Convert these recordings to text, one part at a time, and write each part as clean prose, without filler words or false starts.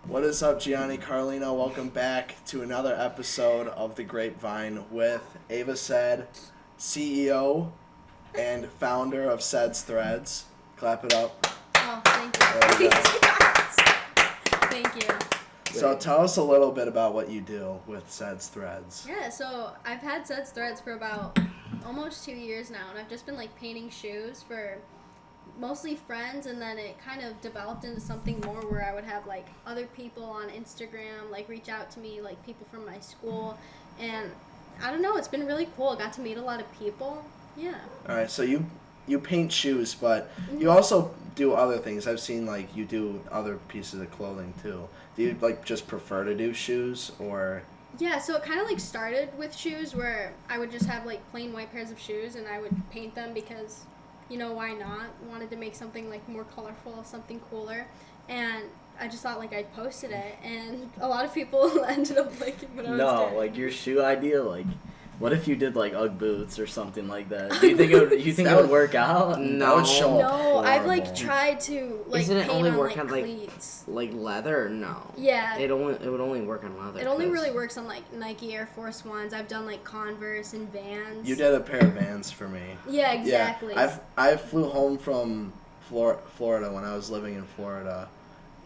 What is up, Gianni Carlino? Welcome back to another episode of The Grape Vin with Ava Said, CEO and founder of Said's Threads. Clap it up. Oh, thank you. Thank you. So tell us a little bit about what you do with Said's Threads. Yeah, so I've had Said's Threads for about almost 2 years now, and I've just been painting shoes for mostly friends, and then it kind of developed into something more where I would have other people on Instagram reach out to me, people from my school, and I don't know, it's been really cool. I got to meet a lot of people. Yeah. All right, so you paint shoes, but you also do other things. I've seen you do other pieces of clothing too. Do you just prefer to do shoes, or? Yeah, so it kind of started with shoes where I would just have plain white pairs of shoes and I would paint them because, why not? Wanted to make something more colorful, something cooler, and I just thought I'd posted it, and a lot of people ended up liking what I was doing. Your shoe idea, what if you did UGG boots or something like that? Do you think it would work out? No, I've tried to Isn't it paint only on work on cleats. Leather? Or no. Yeah. It would only work on leather. It only really works on Nike Air Force Ones. I've done Converse and Vans. You did a pair of Vans for me. Yeah, exactly. Yeah, I flew home from Florida when I was living in Florida,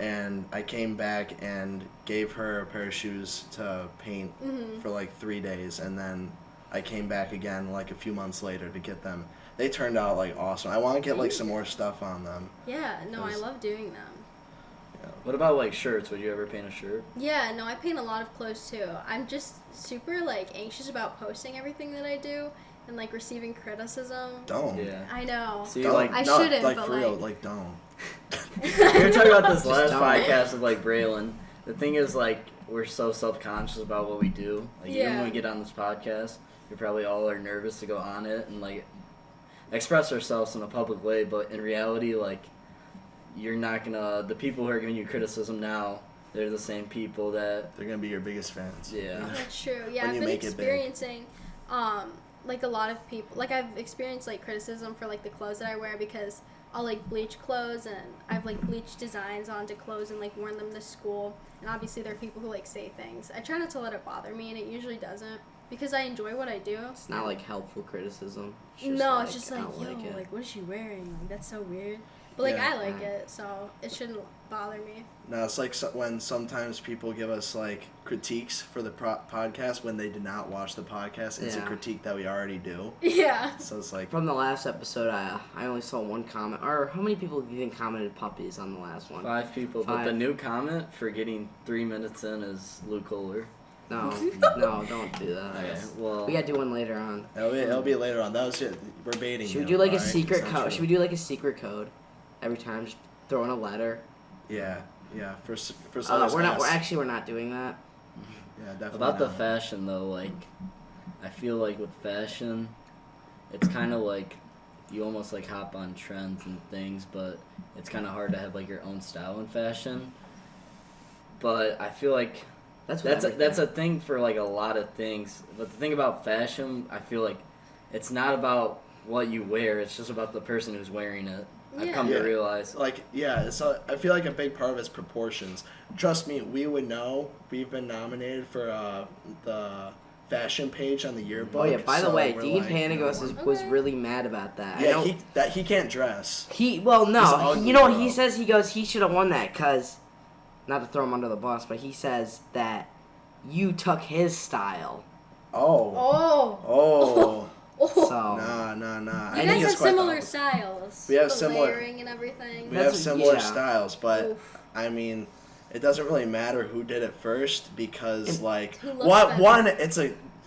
and I came back and gave her a pair of shoes to paint for 3 days, and then I came back again a few months later to get them. They turned out awesome. I want to get some more stuff on them. Yeah, no, I love doing them. Yeah. What about shirts? Would you ever paint a shirt? Yeah, no, I paint a lot of clothes too. I'm just super anxious about posting everything that I do and receiving criticism. Don't. Yeah. I know. So I shouldn't, but for real, don't. We were talking about this last podcast with Braylon. The thing is we're so self-conscious about what we do. Even when we get on this podcast, we probably all are nervous to go on it and express ourselves in a public way, but in reality you're not gonna, the people who are giving you criticism now, they're the same people that they're gonna be your biggest fans. Yeah. That's true. Yeah, When I've you been make it big. experiencing a lot of people, I've experienced criticism for the clothes that I wear because I'll bleach clothes, and I've bleached designs onto clothes and worn them to school, and obviously there are people who say things. I try not to let it bother me, and it usually doesn't because I enjoy what I do. It's not helpful criticism. It's just I don't yo, like it. what is she wearing? That's so weird. But I like it, so it shouldn't bother me. No, it's when sometimes people give us critiques for the podcast when they did not watch the podcast. It's a critique that we already do. Yeah. So it's From the last episode, I only saw one comment. Or how many people do you think commented puppies on the last one? 5 people. 5. But the new comment for getting 3 minutes in is Luke Kohler. No, don't do that. Okay, well, We gotta do one later on. It'll be later on. That was it. We're baiting. Should we you, do a alright? secret It's not code? true. Should we do a secret code every time? Just throw in a letter. Yeah. For We're not doing that. Yeah, definitely. about the not. fashion though, I feel with fashion, it's kind of you almost hop on trends and things, but it's kind of hard to have your own style in fashion. But I feel that's a thing for a lot of things. But the thing about fashion, I feel it's not about what you wear, it's just about the person who's wearing it. I've come to realize. So I feel a big part of it's proportions. Trust me, we would know. We've been nominated for the fashion page on the yearbook. Oh yeah, by the way, Dean Panagos Panagos was really mad about that. Yeah, he can't dress. You He's know ugly, what bro. he says? He goes, he should have won that because, not to throw him under the bus, but he says that you took his style. Oh. So Nah. You guys have similar styles. We have the similar layering and everything. We have similar yeah. styles, but Oof. I mean, it doesn't really matter who did it first because Who looks better. one, it's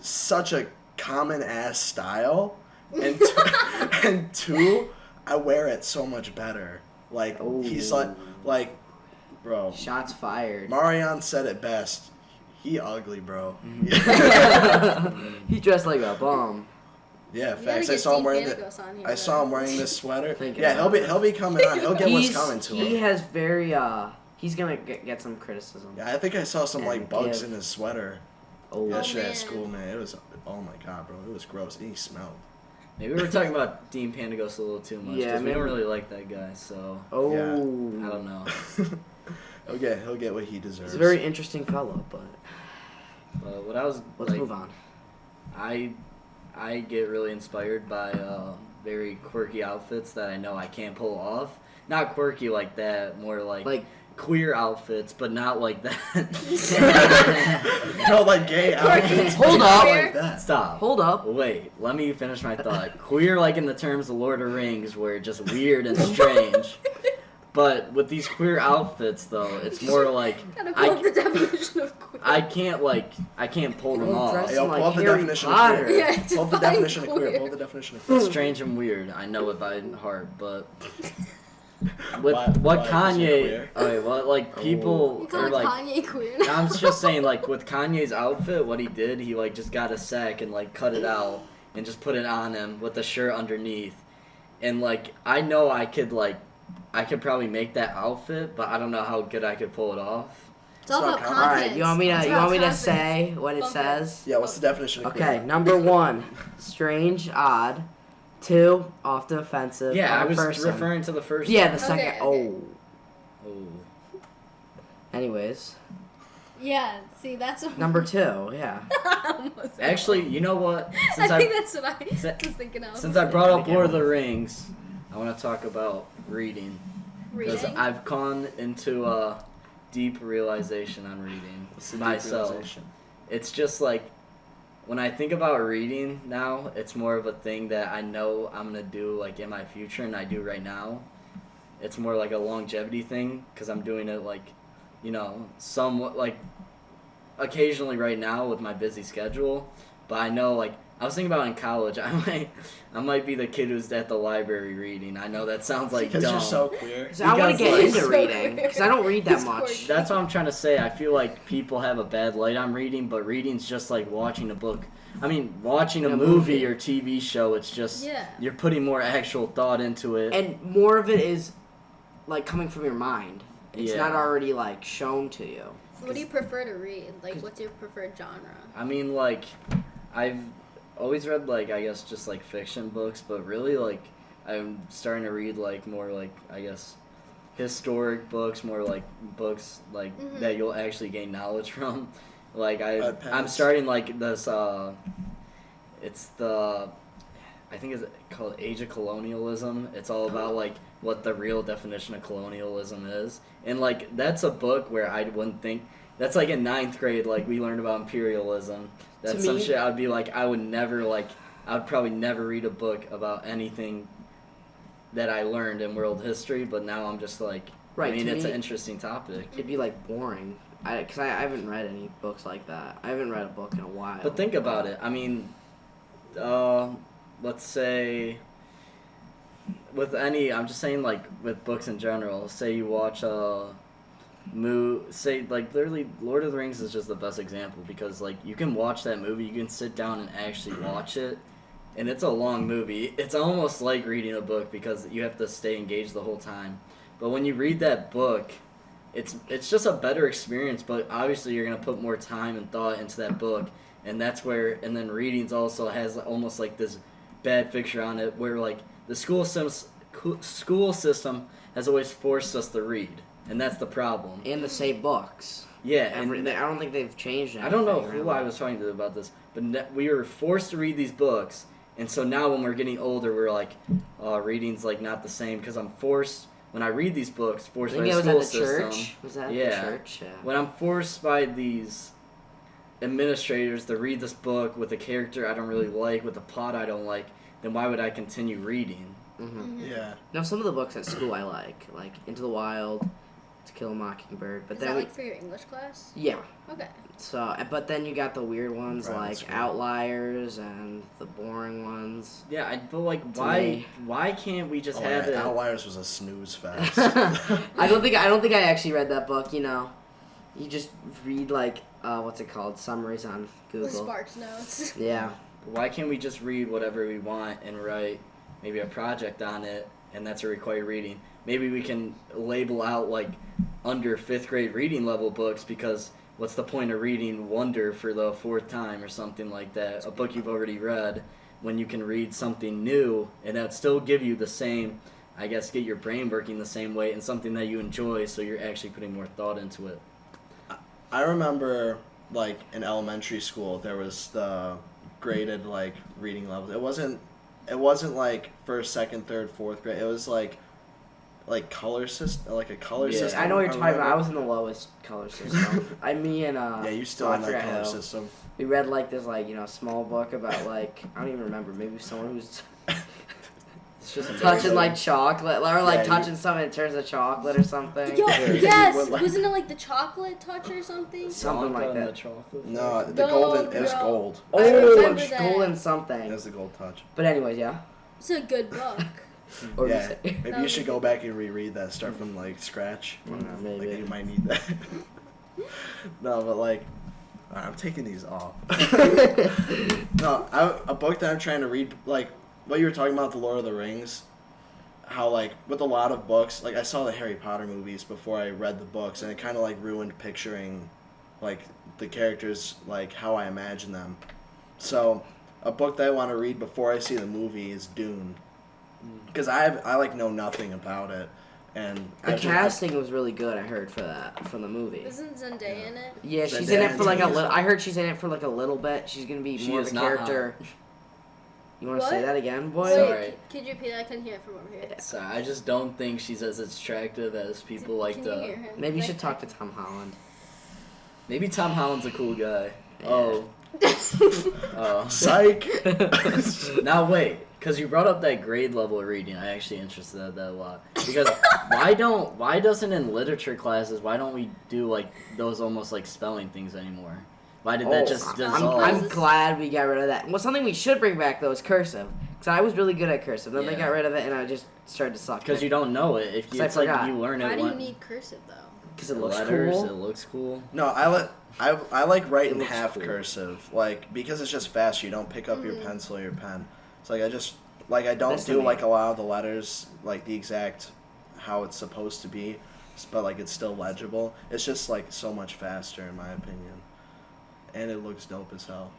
such a common ass style, and and two, I wear it so much better. He's bro. shots fired. Marion said it best. He ugly, bro. He dressed like a bum. Yeah, You facts. gotta I saw him get wearing Dean Panagos on here, I saw him wearing this sweater. Thinking Yeah, about he'll be coming on. He'll get what's coming to him. He has very he's gonna get some criticism. Yeah, I think I saw some And bugs give- in his sweater Oh, yesterday man. at school, man. It was oh my god, bro. It was gross. And he smelled. Maybe we were talking about Dean Panagos a little too much Yeah, because we don't maybe. really like that guy. So oh. Yeah. I don't know. He'll get what he deserves. He's a very interesting fellow, but what I was let's like, move on. I get really inspired by very quirky outfits that I know I can't pull off. Not quirky like that, more like queer outfits, but not like that. No, like gay outfits. Hold not up. like that. Stop. Hold up. Wait, let me finish my thought. Queer like in the terms of Lord of Rings, where it's just weird and strange. But with these queer outfits, though, it's more like Gotta pull up the definition of queer. I can't pull them off. dress Hey, I'll pull like up the Harry definition Potter. of queer. Yeah, Pull up the define definition of queer. queer. Pull up the definition of queer. It's strange and weird. I know it by heart, but with Why- what why is it Kanye, queer? okay, what like people You call are it like. Kanye queer? I'm just saying, like with Kanye's outfit, what he did, he like just got a sack and like cut it out and just put it on him with the shirt underneath, and like I know I could probably make that outfit, but I don't know how good I could pull it off. It's all It's about not All confidence. right, you want me It's to about to confidence. say what it Bump it. says? Yeah, what's the definition of Okay, queer? number 1, strange, odd. 2, often offensive. Yeah, I other was person. referring to the first. Yeah, one. the second. Okay. Oh. Oh. Anyways, Yeah, see, that's what number 2. Yeah. Almost Actually, you know what? Since I think that's what I was si- thinking of. Since I brought up Lord of the Rings, I want to talk about reading. Because Reading? I've gone into a deep realization on reading What's the deep myself. realization? It's just like, when I think about reading now, it's more of a thing that I know I'm going to do like in my future and I do right now. It's more like a longevity thing because I'm doing it like, somewhat like occasionally right now with my busy schedule. But I know like, I was thinking about in college, I might be the kid who's at the library reading. I know that sounds like Because dumb. you're so queer. So I want to Because, get like- into reading because I don't read that He's much. quirky. That's what I'm trying to say. I feel like people have a bad light on reading, but reading's just like watching a book. I mean, watching a A movie movie. or TV show, it's just, Yeah. you're putting more actual thought into it. And more of it is like coming from your mind. It's Yeah. not already like shown to you. So what do you prefer to read? Like, what's your preferred genre? I mean, like, I've always read, like, I guess just, like, fiction books, but really, like, I'm starting to read, like, more, like, I guess, historic books, more, like, books, like, that you'll actually gain knowledge from. Like, I'm Pens. starting, like, this, it's the, I think it's called Age of Colonialism. It's all about, like, what the real definition of colonialism is. And, like, that's a book where I wouldn't think, that's, like, in 9th grade, like, we learned about imperialism. That's To some me- shit I'd be like, I would probably never read a book about anything that I learned in world history, but now I'm just like, Right, I mean, to it's me- an interesting topic. It'd be like boring. Because I haven't read any books like that. I haven't read a book in a while. But think about it. I mean, let's say, I'm just saying, like, with books in general, say you watch say, like, literally, Lord of the Rings is just the best example because, like, you can watch that movie, you can sit down and actually watch it, and it's a long movie. It's almost like reading a book because you have to stay engaged the whole time. But when you read that book, it's just a better experience, but obviously you're going to put more time and thought into that book, and that's where, and then readings also has almost like this bad picture on it where, like, the school system has always forced us to read, and that's the problem. And the same books. Yeah, I don't think they've changed anything. I don't know who really. I was talking to about this, but we were forced to read these books, and so now when we're getting older, we're like, reading's like not the same because I'm forced when I read these books, I forced think by it the was school at the system. church. Was that at Yeah. the church? Yeah. When I'm forced by these administrators to read this book with a character I don't really like, with a plot I don't like, then why would I continue reading? Mm-hmm. Yeah. Now, some of the books at school I like Into the Wild, To Kill a Mockingbird. But Is then that like for your English class? yeah. Okay. So, but then you got the weird ones Private like school. Outliers and the boring ones. Yeah, but like, To why? me. Why can't we just Oh, have yeah, it? Outliers was a snooze fest. I don't think I actually read that book. You know, you just read like what's it called? Summaries on Google. With Sparks notes. Yeah. Why can't we just read whatever we want and write maybe a project on it, and that's a required reading? Maybe we can label out like under 5th grade reading level books because what's the point of reading Wonder for the 4th time or something like that? A book you've already read when you can read something new and that would still give you the same I guess, get your brain working the same way and something that you enjoy, so you're actually putting more thought into it. I remember, like, in elementary school, there was the graded, like, reading levels. It wasn't like first, second, third, fourth grade. It was like color system, like a color system. I know what you're talking about. I was in the lowest color system. Me and yeah, you still in that color system. We read like this small book about like I don't even remember, maybe someone who's It's just touching like chocolate or like touching something in terms of chocolate or something. Yes, wasn't it like the chocolate touch or something? Something like that. The chocolate. No, the golden. It was gold. Oh, remember it's that. golden something. It was the gold touch. But anyways, yeah. It's a good book. Or Yeah, you say- maybe you should go back and reread that. Start from like scratch. Maybe. Like you might need that. No, but like, I'm taking these off. No, a book that I'm trying to read, like what you were talking about, the Lord of the Rings. How like with a lot of books, like I saw the Harry Potter movies before I read the books, and it kind of like ruined picturing, like the characters, like how I imagine them. So, a book that I want to read before I see the movie is Dune, because I like know nothing about it, and The casting was really good, I heard, from the movie. Isn't Zendaya in it? Yeah, she's Zendaya in it for like a and little. I heard she's in it for like a little bit. She's gonna be She more of is a not character. You want to say What? that again, boy? Wait, Sorry. could you repeat that? I couldn't hear it from over here. So I just don't think she's as attractive as people like Can you hear to. him? Maybe you Like- should talk to Tom Holland. Maybe Tom Holland's a cool guy. Yeah. Oh. Oh. Psych. Now wait, because you brought up that grade level of reading, I actually interested in that a lot. Because why doesn't in literature classes, why don't we do like those almost like spelling things anymore? Why did that just dissolve? I'm glad we got rid of that. Well, something we should bring back though is cursive, because I was really good at cursive. Then they Yeah. got rid of it, and I just started to suck. Because you don't know it. If you, I it's like forgot. you learn it. Why do you when- need cursive though? Because it the looks letters, cool. it looks cool. No, I like writing It looks half cool. cursive, like because it's just faster. You don't pick up your pencil or your pen. It's like I don't That's do the like main- a lot of the letters like the exact how it's supposed to be, but like it's still legible. It's just like so much faster in my opinion, and it looks dope as hell.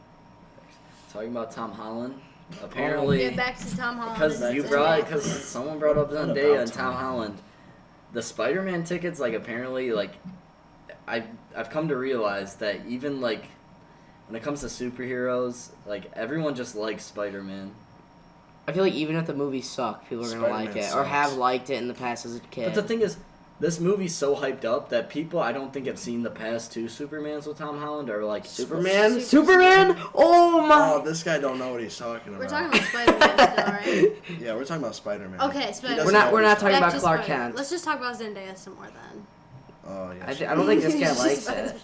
Talking about Tom Holland, apparently Get back to Tom Holland. because someone brought up What Zendaya about and Tom Tom Holland. The Spider-Man tickets, like apparently, like I've come to realize that even like when it comes to superheroes, like everyone just likes Spider-Man. I feel like even if the movies suck, people are gonna like Spider-Man it or sucks. have liked it in the past as a kid. But the thing is, this movie's so hyped up that people I don't think have seen the past two Supermans with Tom Holland are like Superman? Superman? Oh my! Oh, this guy don't know what he's talking about. We're talking about Spider-Man still, right? Yeah, we're talking about Spider-Man. Okay, He Spider-Man. doesn't We're know not what he's talking Back about to Clark Spider-Man. Kent. Let's just talk about Zendaya some more then. Oh yeah. I don't think this guy likes it.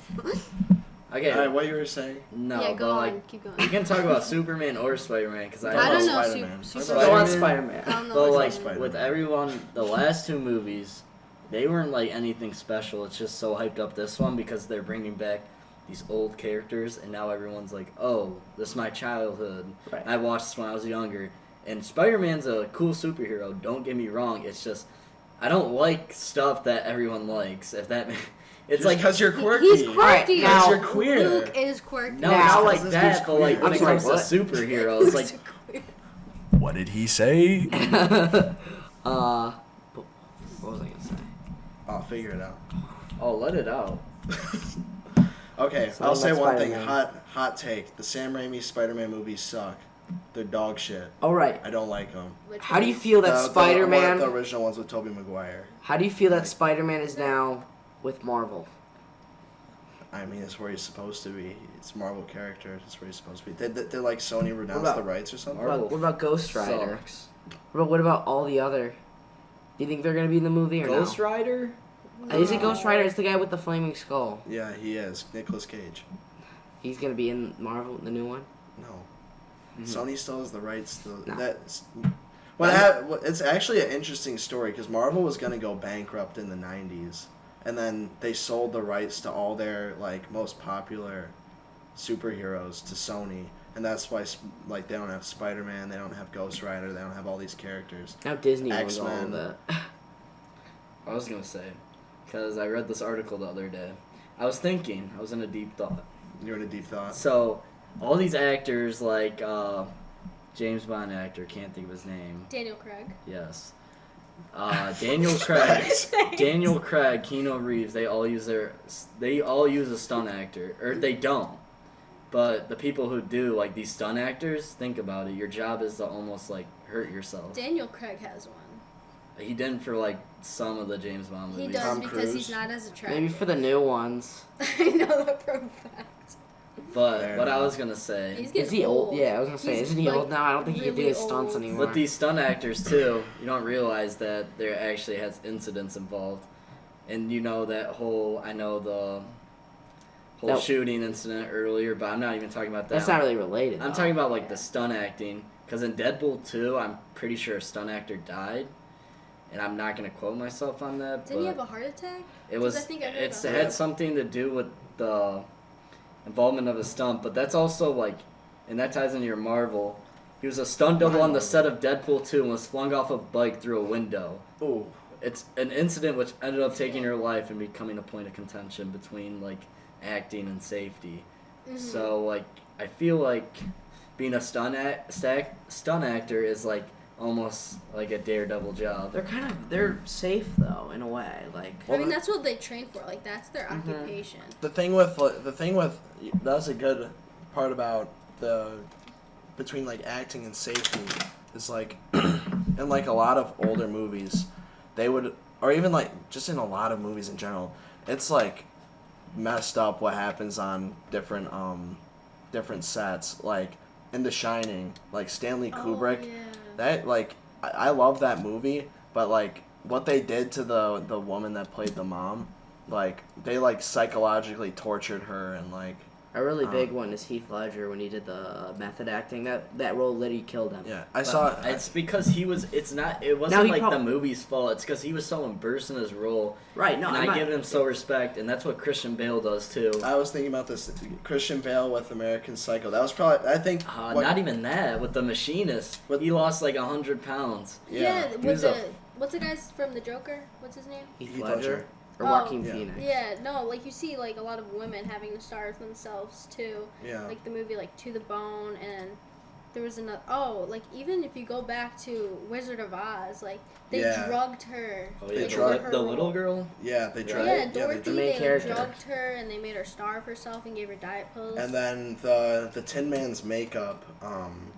Okay, All right, what you were saying? no, Yeah, but go like on. Keep going. we can talk about Superman or Spider-Man because I don't know. Spider-Man. Super- Go on, Spider-Man. Spider-Man. I don't know But what's like Spider-Man. with everyone, the last two movies, they weren't like anything special. It's just so hyped up this one because they're bringing back these old characters, and now everyone's like, "Oh, this is my childhood. Right. I watched this when I was younger." And Spider-Man's a cool superhero. Don't get me wrong. It's just I don't like stuff that everyone likes. If that, it's Just like because you're quirky. He's quirky. Now- you're queer. Luke is quirky. no, Now- not like This that. dude's But like queer. when I'm it sorry, comes to what? superheroes, like What did he say? What was I gonna say? I'll figure it out. oh, let it out. Okay, So I'll say that's one thing. Spider-Man. Hot take. The Sam Raimi Spider-Man movies suck. They're dog shit. All right. I don't like them. Which How do you one? feel that Spider-Man? The original ones with Tobey Maguire. How do you feel that Spider-Man is now with Marvel? I mean, it's where he's supposed to be. It's Marvel character. It's where he's supposed to be. They're like Sony renounced about- the rights or something. Marvel What about Ghost Rider? Sucks. What about all the other? Do you think they're gonna be in the movie or Ghost no? Rider? Is it Ghost Rider? It's the guy with the flaming skull. Yeah, he is. Nicolas Cage. He's gonna be in Marvel, the new one. No. Mhm. Sony still has the rights to No. that. It's actually an interesting story because Marvel was gonna go bankrupt in the '90s, and then they sold the rights to all their like most popular superheroes to Sony, and that's why like they don't have Spider-Man, they don't have Ghost Rider, they don't have all these characters. Now Disney owns all of X-Men. that. I was gonna say, because I read this article the other day. I was thinking, I was in a deep thought. You're in a deep thought. So, all these actors, like James Bond actor, can't think of his name. Daniel Craig. Yes. Daniel Craig, Keanu Reeves, they all use a stunt actor, or they don't. But the people who do, like these stunt actors, think about it. Your job is to almost like hurt yourself. Daniel Craig has one. He didn't for like some of the James Bond movies. He does Tom because Cruise. he's not as attractive. Maybe for the new ones. I know that for a fact. But Fair what I enough. was gonna say, He's getting Is he old? Yeah, I was gonna say, He's, isn't he like, old now? I don't think he can do really his stunts old. anymore. with these stunt actors too, you don't realize that there actually has incidents involved, and you know the whole That- shooting incident earlier. But I'm not even talking about that. That's not really related. I'm though. talking about like the stunt acting, because in Deadpool 2, I'm pretty sure a stunt actor died, and I'm not gonna quote myself on that. Didn't he have a heart attack? It was. I think I heard It about had that. something to do with the involvement of a stunt, but that's also like, and that ties into your Marvel. He was a stunt double on the set of Deadpool 2 and was flung off a bike through a window. Ooh. It's an incident which ended up taking her life and becoming a point of contention between like acting and safety. Mhm. So like, I feel like being a stunt actor is like almost like a daredevil job. They're safe though in a way. Like I mean, that's what they train for. Like, that's their Mm-hmm. occupation. The thing with that's a good part about between like acting and safety is like in like a lot of older movies they would, or even like just in a lot of movies in general, it's like messed up what happens on different sets, like in The Shining, like Stanley Kubrick. Oh, yeah. That like I love that movie, but like what they did to the woman that played the mom, like they like psychologically tortured her, and like a really big one is Heath Ledger when he did the method acting. That role literally killed him. yeah, It's because he was. It wasn't like the movie's fault. It's because he was so immersed in his role. Right. No, and I'm I not, give him so respect, and that's what Christian Bale does too. I was thinking about this Christian Bale with American Psycho. That was probably, I think, Not even that. With the Machinist, he lost like 100 pounds. Yeah, He with was what's the guy's from the Joker? What's his name? Heath Heath Ledger Ledger. or Oh, Joaquin yeah. Phoenix. Yeah, no, like you see like a lot of women having to starve themselves too. Yeah. Like the movie like To the Bone, and there was another like even if you go back to Wizard of Oz, like they Yeah. drugged her. Oh They yeah, drugged the little girl. Yeah, they tried. Yeah, they Dorothy, the main they like, character. drugged her and they made her starve herself and gave her diet pills. And then the Tin Man's makeup,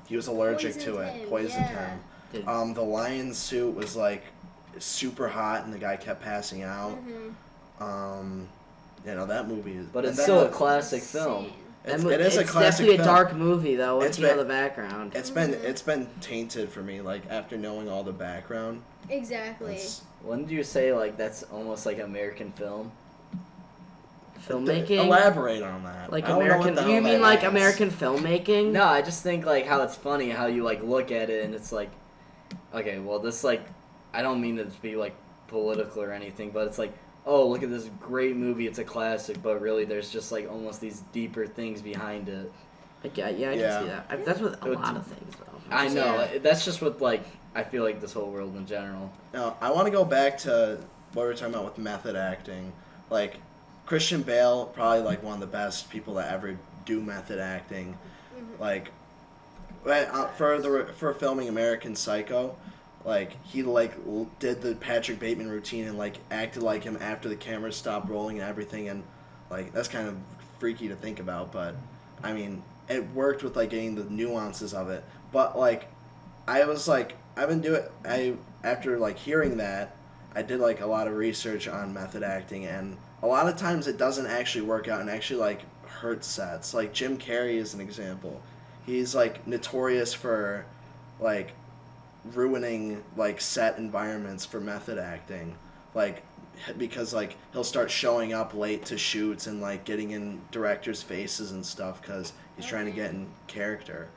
he was allergic to Poisoned it, him, poisoned yeah. him. The lion suit was like super hot, and the guy kept passing out. Mhm. That movie is. But and it's that- still a classic film. Insane. It is a It's classic definitely film. a dark movie though. Once It's you know been- the background. It's been tainted for me, like after knowing all the background. Exactly. It's- Wouldn't you say like that's almost like American film? Filmmaking. Elaborate on that. Like I don't know what American. the You hell mean that like is. American filmmaking? No, I just think like how it's funny how you like look at it and it's like, okay, well this like, I don't mean to be like political or anything, but it's like, oh look at this great movie, it's a classic, but really there's just like almost these deeper things behind it. Like, yeah, I can Yeah. see that. That's with a It would- lot of things though. I know Yeah. that's just with like I feel like this whole world in general. Now, I want to go back to what we were talking about with method acting. Like, Christian Bale, probably like one of the best people that ever do method acting. Like, for filming American Psycho, like he like did the Patrick Bateman routine and like acted like him after the camera stopped rolling and everything, and like that's kind of freaky to think about, but I mean it worked with like getting the nuances of it. But like I was like after like hearing that, I did like a lot of research on method acting, and a lot of times it doesn't actually work out and actually like hurts sets. Like Jim Carrey is an example. He's like notorious for like ruining like set environments for method acting, like because like he'll start showing up late to shoots and like getting in directors' faces and stuff because he's trying to get in character.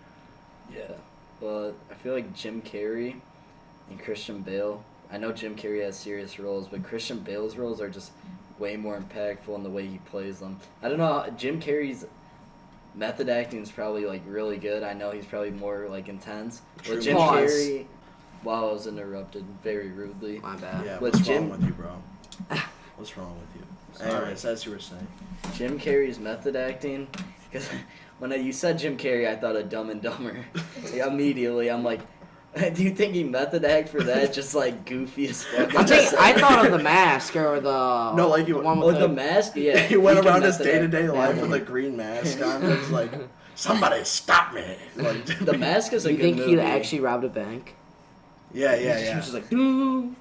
Yeah, but I feel like Jim Carrey and Christian Bale. I know Jim Carrey has serious roles, but Christian Bale's roles are just way more impactful in the way he plays them. I don't know, Jim Carrey's method acting is probably like really good. I know he's probably more like intense. True. But Jim Pause. Carrey, wow, I was interrupted very rudely. My bad. Yeah, But what's Jim- wrong with you, bro? What's wrong with you? Sorry. Anyways, as you were saying. Jim Carrey's method acting, because when you said Jim Carrey, I thought of Dumb and Dumber. Immediately, I'm like, Do you think he method act for that? Just like goofy as fuck. I thought of The Mask or the No, like you one Oh, with the mask? Yeah. he went can around his method act. day-to-day life with a green mask on. And was like, somebody stop me! Like, The Mask is a You good think movie. he actually robbed a bank? yeah. He was just like, doo.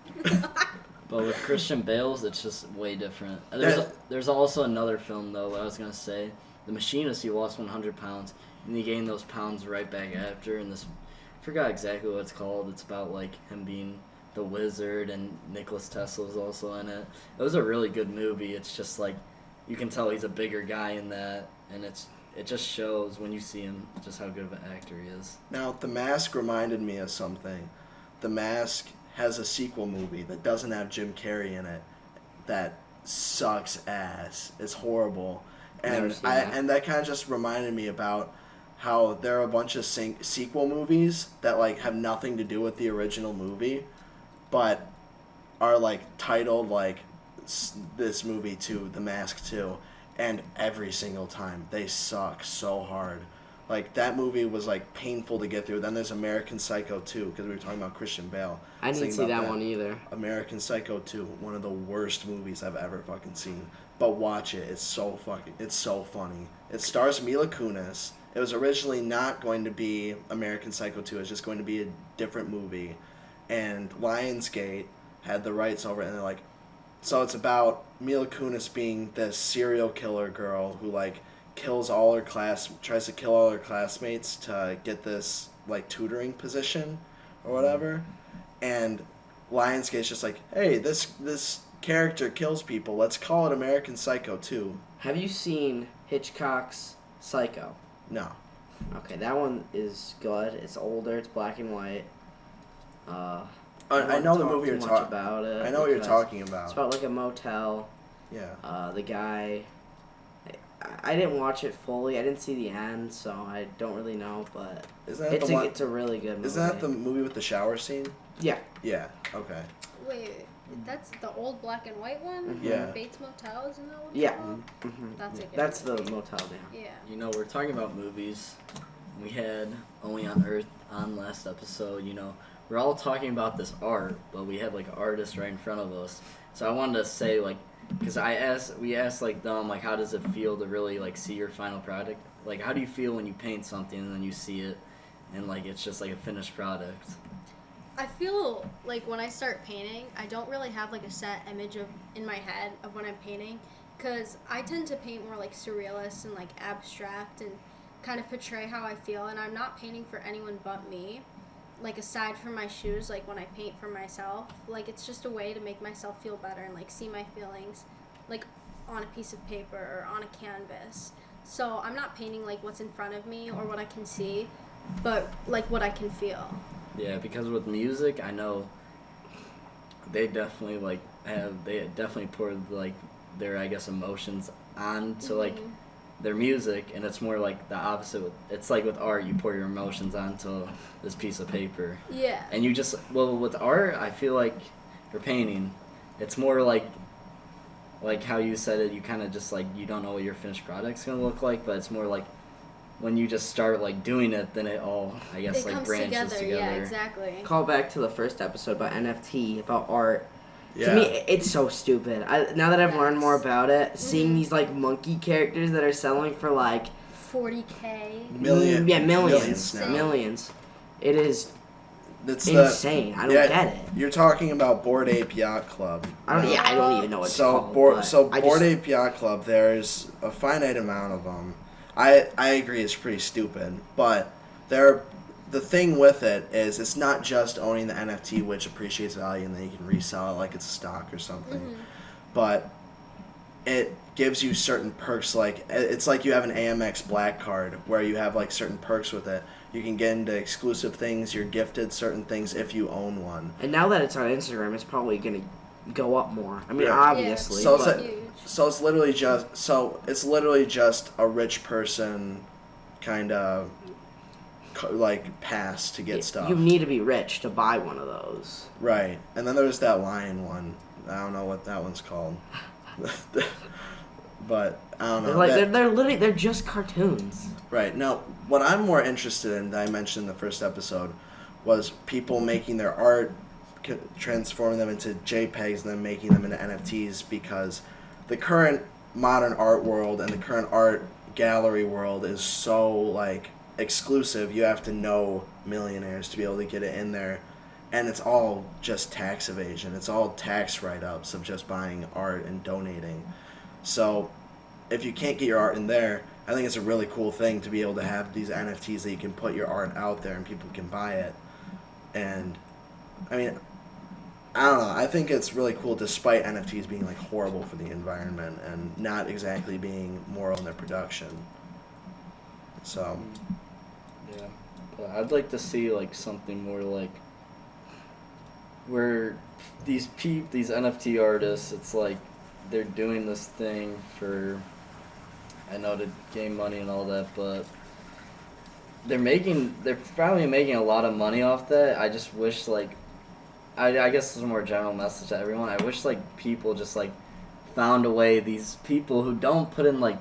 But with Christian Bale's, it's just way different. Yeah. There's also another film, though, what I was going to say. The Machinist, he lost 100 pounds, and he gained those pounds right back after. And this, I forgot exactly what it's called. It's about, like, him being the wizard, and Nicholas Tesla's also in it. It was a really good movie. It's just, like, you can tell he's a bigger guy in that, and it just shows when you see him just how good of an actor he is. Now, The Mask reminded me of something. The Mask has a sequel movie that doesn't have Jim Carrey in it that sucks ass. It's horrible. Never And seen that. and that kind of just reminded me about how there are a bunch of sequel movies that like have nothing to do with the original movie, but are like titled like this movie 2, The Mask 2, and every single time they suck so hard. Like that movie was like painful to get through. Then there's American Psycho 2 because we were talking about Christian Bale. I didn't Thinking see about that one either. American Psycho 2, one of the worst movies I've ever fucking seen. But watch it. It's so funny. It stars Mila Kunis. It was originally not going to be American Psycho 2. It was just going to be a different movie. And Lionsgate had the rights over it, and they're like, so it's about Mila Kunis being this serial killer girl who like tries to kill all her classmates to get this like tutoring position or whatever. And Lionsgate's just like, hey, this character kills people. Let's call it American Psycho 2. Have you seen Hitchcock's Psycho? No. Okay, that one is good. It's older. It's black and white. I know the movie you're talking about it. I know what you're because talking It's about. about like a motel. Yeah. The guy. I didn't watch it fully. I didn't see the end, so I don't really know. But Isn't that the one? it's a really good movie. Isn't that the movie with the shower scene? Yeah. Yeah. Okay. Wait, that's the old black and white one? Yeah. Bates Motel, isn't that what it's Yeah. called? Mm-hmm. That's a good That's the movie. motel down. Yeah. You know, we're talking about movies. We had Only on Earth on last episode. You know, we're all talking about this art, but we have like artists right in front of us. So I wanted to say like, because we asked like them like, how does it feel to really like see your final product? Like, how do you feel when you paint something and then you see it, and like it's just like a finished product? I feel like when I start painting, I don't really have like a set image in my head of when I'm painting, because I tend to paint more like surrealist and like abstract and kind of portray how I feel, and I'm not painting for anyone but me. Like aside from my shoes, like when I paint for myself, like it's just a way to make myself feel better and like see my feelings like on a piece of paper or on a canvas. So I'm not painting like what's in front of me or what I can see, but like what I can feel. Yeah, because with music, I know they definitely pour like their emotions onto like their music, and it's more like the opposite. It's like with art, you pour your emotions onto this piece of paper. Yeah. And you just with art, I feel like or painting, it's more like how you said it. You kind of just like you don't know what your finished product's gonna look like, but it's more like when you just start like doing it, then it all It like comes branches together. Yeah, exactly. Call back to the first episode about NFT, about art. Yeah. To me, it's so stupid. Now that I've learned more about it, seeing Mhm. these like monkey characters that are selling for like $40K. Millions millions, now. millions. It is That's insane. I don't get it. You're talking about Bored Ape Yacht Club. I don't even know what it's called. Bored Ape Yacht Club, there's a finite amount of them. I agree it's pretty stupid, but the thing with it is it's not just owning the NFT, which appreciates value and then you can resell it like it's a stock or something, but it gives you certain perks. Like it's like you have an AMX Black card where you have like certain perks with it. You can get into exclusive things. You're gifted certain things if you own one. And now that it's on Instagram, it's probably gonna go up more. I mean, Yeah. obviously. So but it's So it's literally just a rich person kind of like pass to get stuff. You need to be rich to buy one of those. Right. And then there's that lion one. I don't know what that one's called. But I don't know. They're just cartoons. Right. Now, what I'm more interested in that I mentioned in the first episode was people making their art, transforming them into JPEGs, and then making them into NFTs, because the current modern art world and the current art gallery world is so like exclusive. You have to know millionaires to be able to get it in there, and it's all just tax evasion. It's all tax write-ups of just buying art and donating. So if you can't get your art in there, I think it's a really cool thing to be able to have these NFTs that you can put your art out there and people can buy it. And I mean, I don't know. I think it's really cool, despite NFTs being like horrible for the environment and not exactly being moral in their production. So, Yeah, but I'd like to see like something more like where these NFT artists, it's like they're doing this thing for, I know, to gain money and all that, but they're probably making a lot of money off that. I just wish like, I guess this is a more general message to everyone. I wish like people just like found a way. These people who don't put in like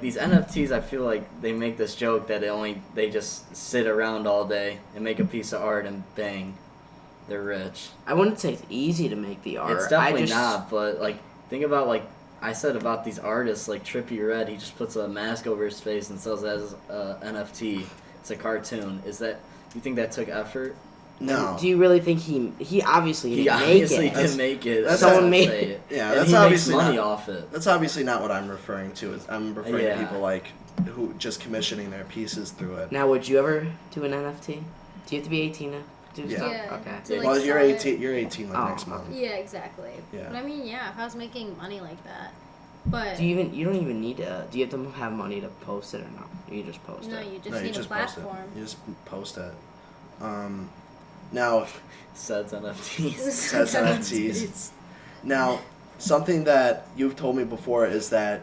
these NFTs, I feel like they make this joke that they just sit around all day and make a piece of art and bang, they're rich. I wouldn't say it's easy to make the art. It's definitely not, but like think about like I said about these artists like Trippie Redd. He just puts a mask over his face and sells it as NFT. It's a cartoon. You think that took effort? no. Do you really think he obviously He didn't obviously make it? didn't make it. That's Someone how- made it. Yeah, and that's he obviously makes money not- off it. That's obviously not what I'm referring to. I'm referring Yeah. to people like who just commissioning their pieces through it. Now, would you ever do an NFT? Do you have to be 18 to do Yeah. stuff? Yeah. Okay. To, like, Well, you're sell 18. it. You're 18 like Oh, next month. Yeah, exactly. Yeah. But I mean, yeah, if I was making money like that, but You don't even need to. Do you have to have money to post it or no? You just post no, it. you just No, you need just a platform. post it. You just post it. Now, Sets NFTs. Sets NFTs. Now, something that you've told me before is that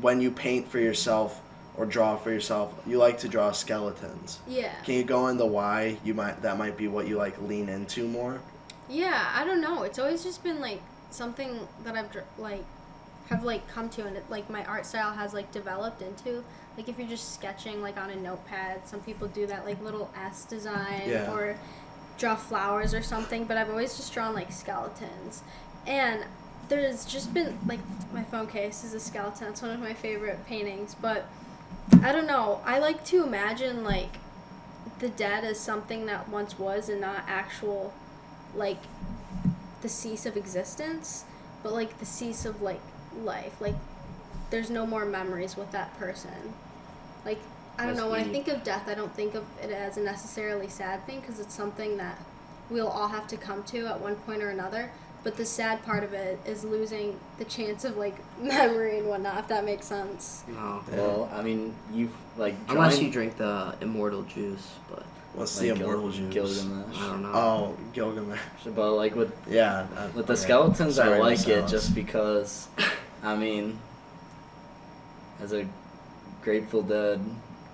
when you paint for yourself or draw for yourself, you like to draw skeletons. Yeah. Can you go into why that might be what you like lean into more? Yeah, I don't know. It's always just been like something that I've have come to, and like my art style has like developed into. Like if you're just sketching like on a notepad, some people do that like little S design Yeah. or draw flowers or something. But I've always just drawn like skeletons, and there's just been like my phone case is a skeleton. It's one of my favorite paintings, but I don't know. I like to imagine like the dead as something that once was and not actual like the cease of existence, but like the cease of like life. Like there's no more memories with that person. Like I don't That's know, when I deep. think of death, I don't think of it as a necessarily sad thing, because it's something that we'll all have to come to at one point or another. But the sad part of it is losing the chance of like memory and whatnot, if that makes sense. No. Well, I mean, you like Unless drawing- you drink the immortal juice, but What's like the immortal juice? Gilgamesh. I don't know. Oh, Gilgamesh. But like with Yeah. with the okay. skeletons, Sorry, I like Miss it Alice. just because, I mean, as a Grateful Deadhead.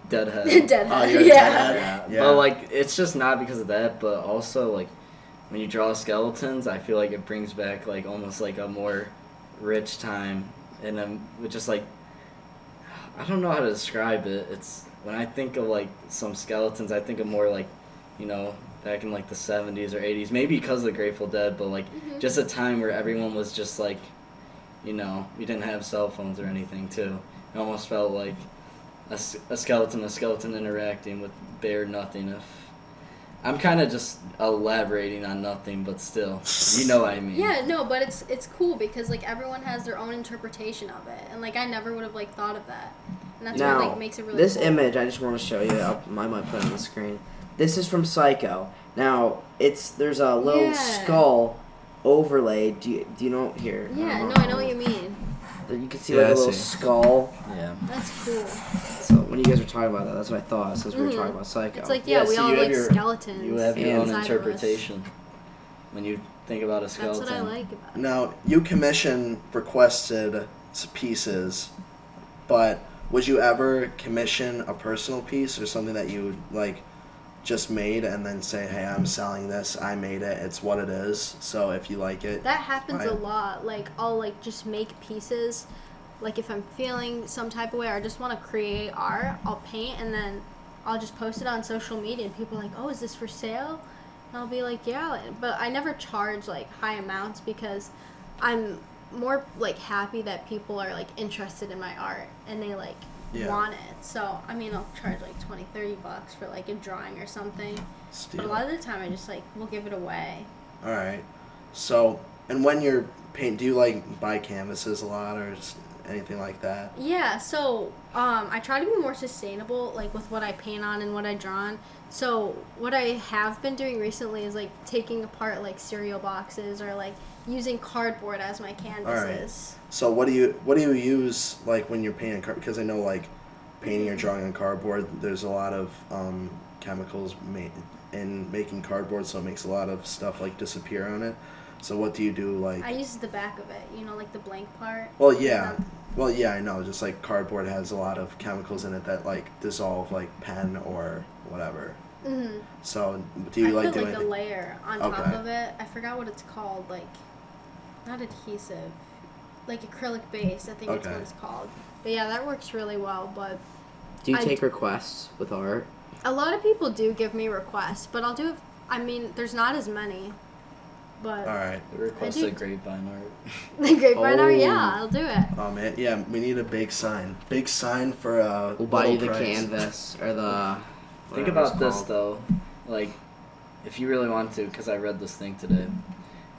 Deadhead. Oh, you're a yeah. deadhead? Yeah. But like, it's just not because of that, but also like, when you draw skeletons, I feel like it brings back like almost like a more rich time, and with just like, I don't know how to describe it. It's when I think of like some skeletons, I think of more like, you know, back in like the 70s or 80s, maybe because of the Grateful Dead, but like just a time where everyone was just like, you know, we didn't have cell phones or anything too. It almost felt like a skeleton interacting with bare nothing. If I'm kind of just elaborating on nothing, but still, you know what I mean. Yeah, no, but it's cool because like everyone has their own interpretation of it, and like I never would have like thought of that, and that's Now, what like makes it really this cool. image, I just want to show you. I might put it on the screen. This is from Psycho. Now, there's a little Yeah. skull overlaid. Do you know here? Yeah, no, I know what you mean. You can see Yeah, like I a little see. skull. Yeah. That's cool. So when you guys were talking about that, that's what I thought. Since we were Mhm. talking about Psycho. It's like we so all you have have like skeletons. You have your Yeah. own inside of us. interpretation when you think about a That's skeleton. what I like about it. Now, you commission requested pieces, but would you ever commission a personal piece or something that you like just made and then say, hey, I'm selling this, I made it, it's what it is, so if you like it. That happens a Right. lot. Like I'll like just make pieces. Like if I'm feeling some type of way or I just want to create art, I'll paint and then I'll just post it on social media, and people are like, oh, is this for sale? And I'll be like, yeah, but I never charge like high amounts because I'm more like happy that people are like interested in my art and they like want it. So I mean, I'll charge like $20-$30 for like a drawing or something. But a lot of the time I just like will give it away. All right. So, and when you're paint, do you like buy canvases a lot or just anything like that? Yeah, so I try to be more sustainable, like with what I paint on and what I draw on. So what I have been doing recently is like taking apart like cereal boxes or like using cardboard as my canvases. All right. So what do you use like when you're painting cardboard? Because I know like painting or drawing on cardboard, there's a lot of chemicals in making cardboard, so it makes a lot of stuff like disappear on it. So what do you do like? I use the back of it, you know, like the blank part. Well, yeah. Well, yeah, I know. Just like cardboard has a lot of chemicals in it that like dissolve like pen or whatever. Mhm. So do you like doing doing like a layer on top of it? I forgot what it's called. Like, not adhesive, like acrylic base. I think it's what it's called. But yeah, that works really well. But do you take requests with art? A lot of people do give me requests, but I'll do it. I mean, there's not as many. But all right. Requested Grape Vin art. The Grape Vin3, yeah, I'll do it. Oh man, yeah, we need a big sign. Big sign for we'll buy you the price. canvas or the. Think about this though, like, if you really want to, because I read this thing today.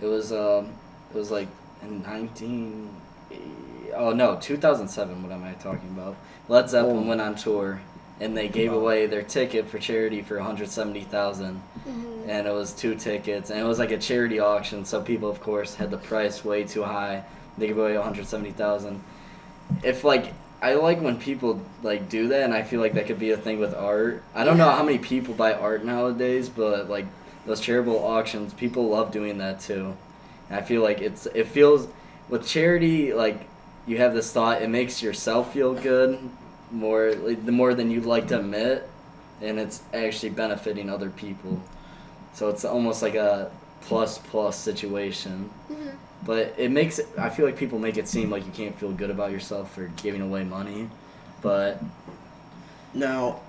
It was like in 2007. What am I talking about? Led Zeppelin went on tour, and they gave away their ticket for charity for $170,000. And it was 2 tickets, and it was like a charity auction, so people, of course, had the price way too high. They gave away $170,000. If like I like when people like do that, and I feel like that could be a thing with art. I don't know how many people buy art nowadays, but like those charitable auctions, people love doing that too. And I feel like it feels with charity, like you have this thought, it makes yourself feel good more, like, the more than you'd like to admit, and it's actually benefiting other people. So it's almost like a plus situation. But I feel like people make it seem like you can't feel good about yourself for giving away money. But now,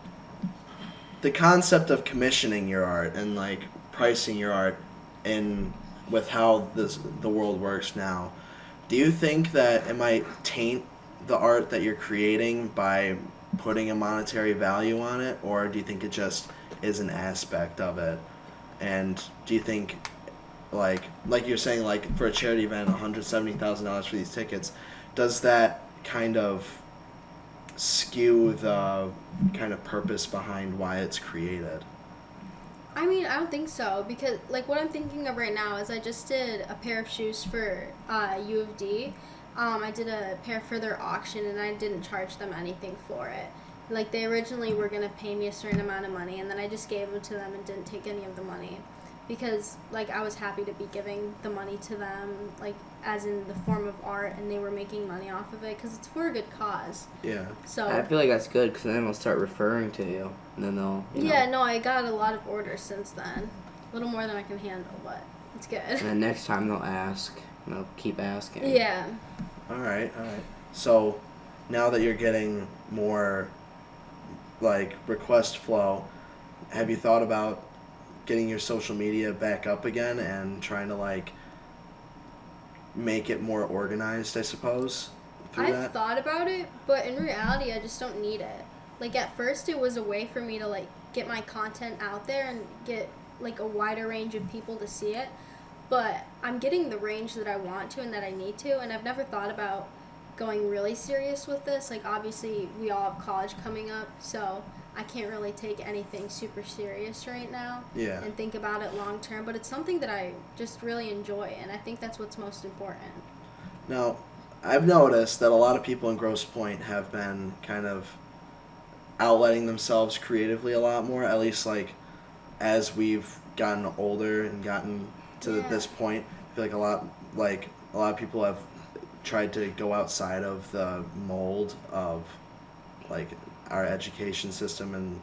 the concept of commissioning your art and like pricing your art in with how the world works now, do you think that it might taint the art that you're creating by putting a monetary value on it, or do you think it just is an aspect of it? And do you think, like you're saying, like for a charity event, $170,000 for these tickets, does that kind of skew the kind of purpose behind why it's created? I mean, I don't think so, because like what I'm thinking of right now is I just did a pair of shoes for U of D. I did a pair for their auction, and I didn't charge them anything for it. Like, they originally were going to pay me a certain amount of money, and then I just gave them to them and didn't take any of the money. Because, like, I was happy to be giving the money to them, like, as in the form of art, and they were making money off of it, because it's for a good cause. Yeah. So I feel like that's good, because then they'll start referring to you, and then they'll, Yeah, no, I got a lot of orders since then. A little more than I can handle, but it's good. And then next time they'll ask, and they'll keep asking. Yeah. All right. So, now that you're getting more like request flow, have you thought about getting your social media back up again and trying to like make it more organized, I suppose, through I've that? thought about it, but in reality I just don't need it. Like, at first it was a way for me to like get my content out there and get like a wider range of people to see it, but I'm getting the range that I want to and that I need to, and I've never thought about going really serious with this. Like, obviously we all have college coming up, so I can't really take anything super serious right now. Yeah. And think about it long term, but it's something that I just really enjoy, and I think that's what's most important. Now, I've noticed that a lot of people in Grosse Pointe have been kind of outletting themselves creatively a lot more, at least like as we've gotten older and gotten to this point. I feel like a lot of people have tried to go outside of the mold of like our education system and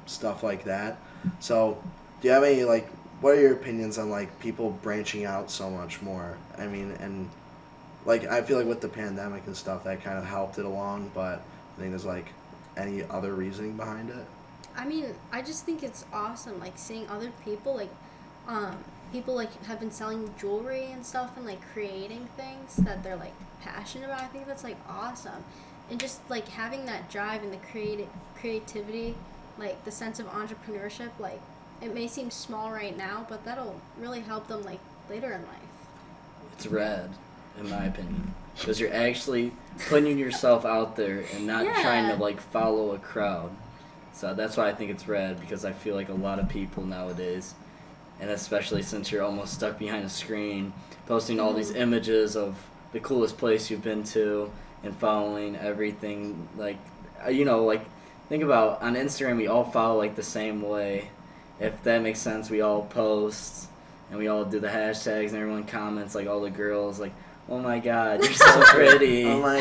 stuff like that. So do you have any like, what are your opinions on like people branching out so much more? I mean, and like I feel like with the pandemic and stuff that kind of helped it along, but I think there's like any other reasoning behind it? I mean, I just think it's awesome, like, seeing other people, like, people, like, have been selling jewelry and stuff and, like, creating things that they're, like, passionate about. I think that's, like, awesome. And just, like, having that drive and the creativity, like, the sense of entrepreneurship, like, it may seem small right now, but that'll really help them, like, later in life. It's rad, in my opinion, because you're actually putting yourself out there and not trying to, like, follow a crowd. So that's why I think it's rad, because I feel like a lot of people nowadays, and especially since you're almost stuck behind a screen, posting all these images of the coolest place you've been to and following everything, like, you know, like, think about, on Instagram, we all follow, like, the same way. If that makes sense, we all post, and we all do the hashtags, and everyone comments, like, all the girls, like, oh my god, you're so pretty. oh my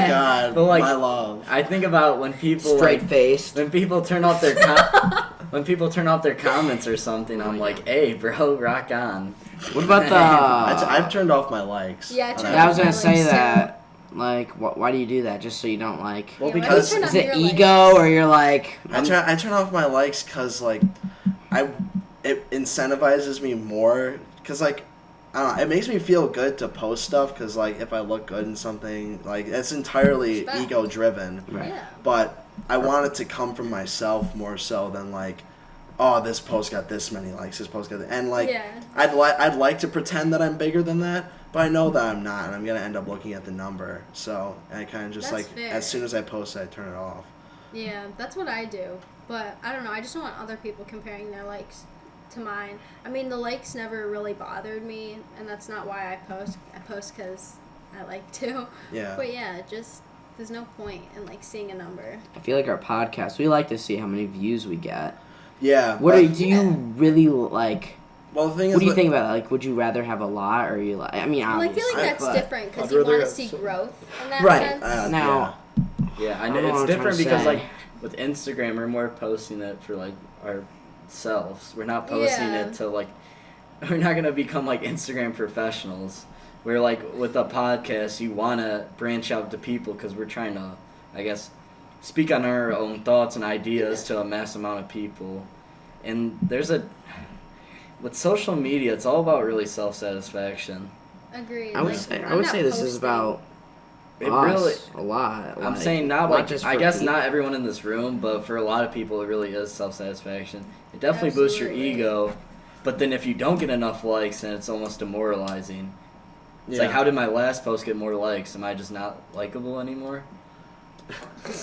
god, but, like, my love. I think about when people straight-faced. When people turn off their when people turn off their comments or something, I'm like, hey, bro, rock on. What about the? I've turned off my likes. Yeah, I was gonna say that. Like, why do you do that? Just so you don't like? Well, because is it ego or you're like? I turn off my likes because like, it incentivizes me more because like, I don't know, it makes me feel good to post stuff because like if I look good in something, like it's entirely ego driven. Right. Yeah. But I want it to come from myself more so than like, oh, this post got this many likes, this post got and like I'd like to pretend that I'm bigger than that, but I know that I'm not, and I'm gonna end up looking at the number. So I kind of just That's like fair. as soon as I post it, I turn it off. Yeah, that's what I do. But I don't know. I just don't want other people comparing their likes to mine. I mean, the likes never really bothered me, and that's not why I post. I post because I like to. Yeah. But yeah, just there's no point in like seeing a number. I feel like our podcast, we like to see how many views we get. Yeah. Do you really like? Well, the thing is, what do you think about that? Like, would you rather have a lot, or you like? I mean, Well, I obviously, feel like that's but, different because I'd you rather want to have see some- growth in that Right. sense. Now, Yeah, I I know don't know it's what I'm different trying to because say. like with Instagram, we're more posting it for like ourselves. We're not posting it to like. We're not gonna become like Instagram professionals. We're like with a podcast, you wanna branch out to people because we're trying to, I guess, speak on our own thoughts and ideas to a mass amount of people. And with social media, it's all about really self-satisfaction. Agreed. I would Like, say I'm not this is posting. about It us really. a lot. I'm like, saying not like just I for guess people. not everyone in this room, but for a lot of people, it really is self-satisfaction. It definitely boosts your Absolutely. ego, but then if you don't get enough likes, then it's almost demoralizing. It's Yeah. like, how did my last post get more likes? Am I just not likable anymore?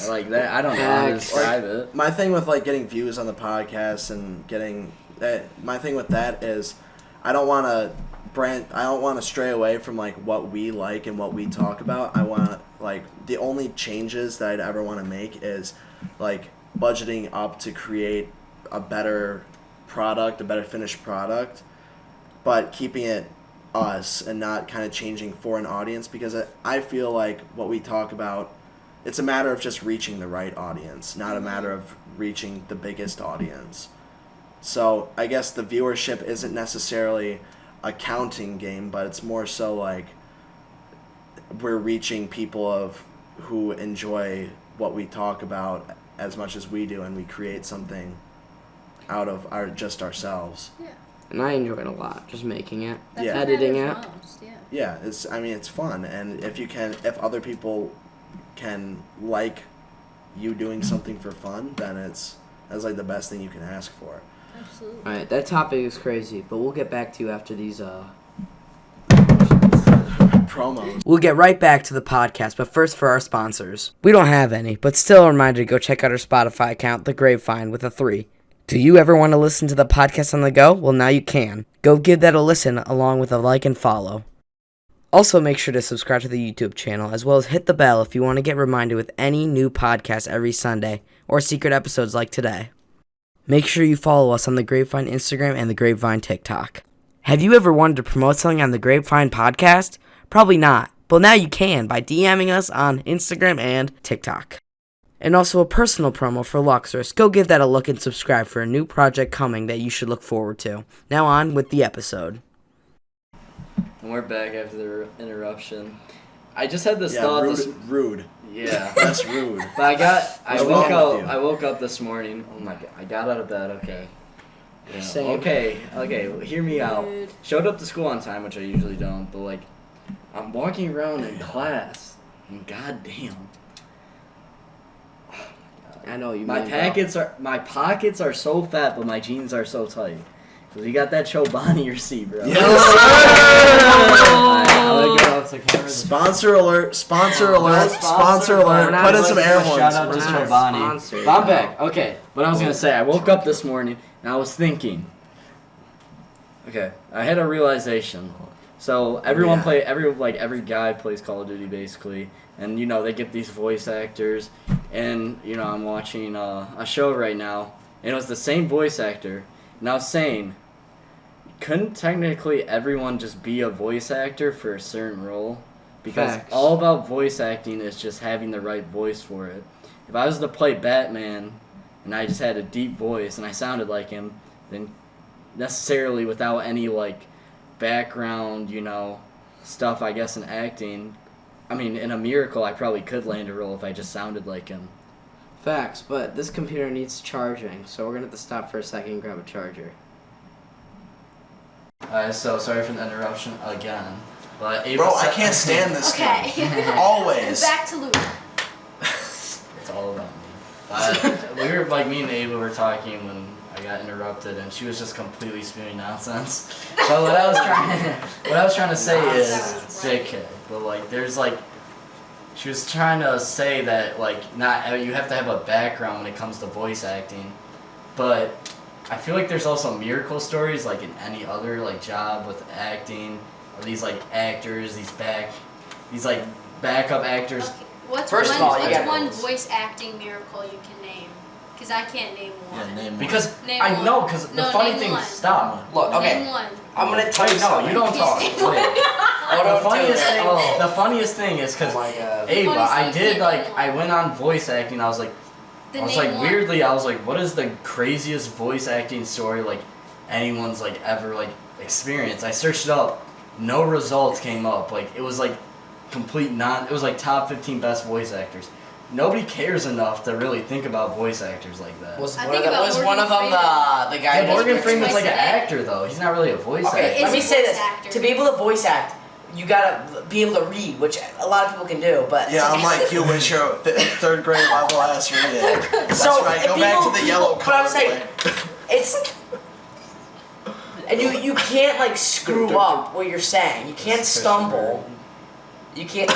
Like that, I don't know how to describe it. My thing with like getting views on the podcast and getting my thing with that is I don't want to stray away from like what we like and what we talk about. I want like the only changes that I'd ever want to make is like budgeting up to create a better product, a better finished product, but keeping it us and not kind of changing for an audience because I feel like what we talk about, it's a matter of just reaching the right audience, not a matter of reaching the biggest audience. So I guess the viewership isn't necessarily a counting game, but it's more so like we're reaching people who enjoy what we talk about as much as we do, and we create something out of ourselves. Yeah. And I enjoy it a lot, just making it, That's Yeah. what editing it. matters most, yeah. Yeah, it's fun, and if other people can like you doing something for fun, then that's like the best thing you can ask for. Absolutely. All right, that topic is crazy, but we'll get back to you after these. Promos. We'll get right back to the podcast, but first for our sponsors. We don't have any, but still a reminder to go check out our Spotify account, The Grapevine, with a 3. Do you ever want to listen to the podcast on the go? Well, now you can. Go give that a listen along with a like and follow. Also, make sure to subscribe to the YouTube channel, as well as hit the bell if you want to get reminded with any new podcast every Sunday, or secret episodes like today. Make sure you follow us on the Grapevine Instagram and the Grapevine TikTok. Have you ever wanted to promote something on the Grapevine podcast? Probably not, but now you can by DMing us on Instagram and TikTok. And also a personal promo for Luxorus. Go give that a look and subscribe for a new project coming that you should look forward to. Now on with the episode. And we're back after the interruption. I just had this Yeah, thought. rude. Yeah. That's rude. But I What's wrong with you? I woke up this morning. Oh my god! I got out of bed. Okay. Yeah. Same. Okay. Hear me out. Rude. Showed up to school on time, which I usually don't. But like, I'm walking around in class, and goddamn, I know you. my pockets are so fat, but my jeans are so tight. Cause you got that Chobani receipt, bro. Yes, Alright, Sponsor alert! Sponsor No, alert! not Sponsor We're alert! not Put in some air listening to horns. Shout out We're to not- Chobani. sponsored. But I'm back. Okay, but I was gonna say I woke up this morning and I was thinking. Okay, I had a realization. So everyone Yeah. every guy plays Call of Duty basically, and they get these voice actors, and I'm watching a show right now, and it was the same voice actor, and I was saying, couldn't technically everyone just be a voice actor for a certain role? Because Facts. all about voice acting is just having the right voice for it. If I was to play Batman, and I just had a deep voice and I sounded like him, then necessarily without any background, stuff I guess in acting. I mean, in a miracle, I probably could land a role if I just sounded like him. Facts, but this computer needs charging, so we're gonna have to stop for a second and grab a charger. So sorry for the interruption again. But Bro, I can't stand this Okay. kid. Always. Back to Luke. It's all about me. We were me and Ava were talking when I got interrupted, and she was just completely spewing nonsense. But what I was trying to say is, JK. But there's she was trying to say that not you have to have a background when it comes to voice acting, but I feel like there's also miracle stories in any other job with acting. Or these actors, these backup actors. Okay. What's First of all, you got one those. voice acting miracle you can name? Because I can't name one. Yeah, name one. Because Name I one. know, because the No, funny name thing. one. Stop. Look, okay, Name one. I'm gonna tell you Wait, no, something. you don't talk. Please Wait. name one. The funniest thing is because Oh my God. Ava, Funniest I thing, did name one. I went on voice acting. I was The name one. weirdly, I was what is the craziest voice acting story anyone's ever experienced? I searched it up, no results came up. It was complete it was top 15 best voice actors. Nobody cares enough to really think about voice actors like that. Was I one think of them, about was Morgan one of them the guy? Yeah, that Morgan was- Freeman's Twice an a day. actor though. He's not really a voice Okay, actor. let me Is a say voice this: actor. to be able to voice act, you gotta be able to read, which a lot of people can do. But Yeah, unlike you, which you're third grade level ass reading. That's So, right. Go if back people- to the yellow but I'm color. saying- it's and you can't screw up what you're saying. You can't stumble. You can't.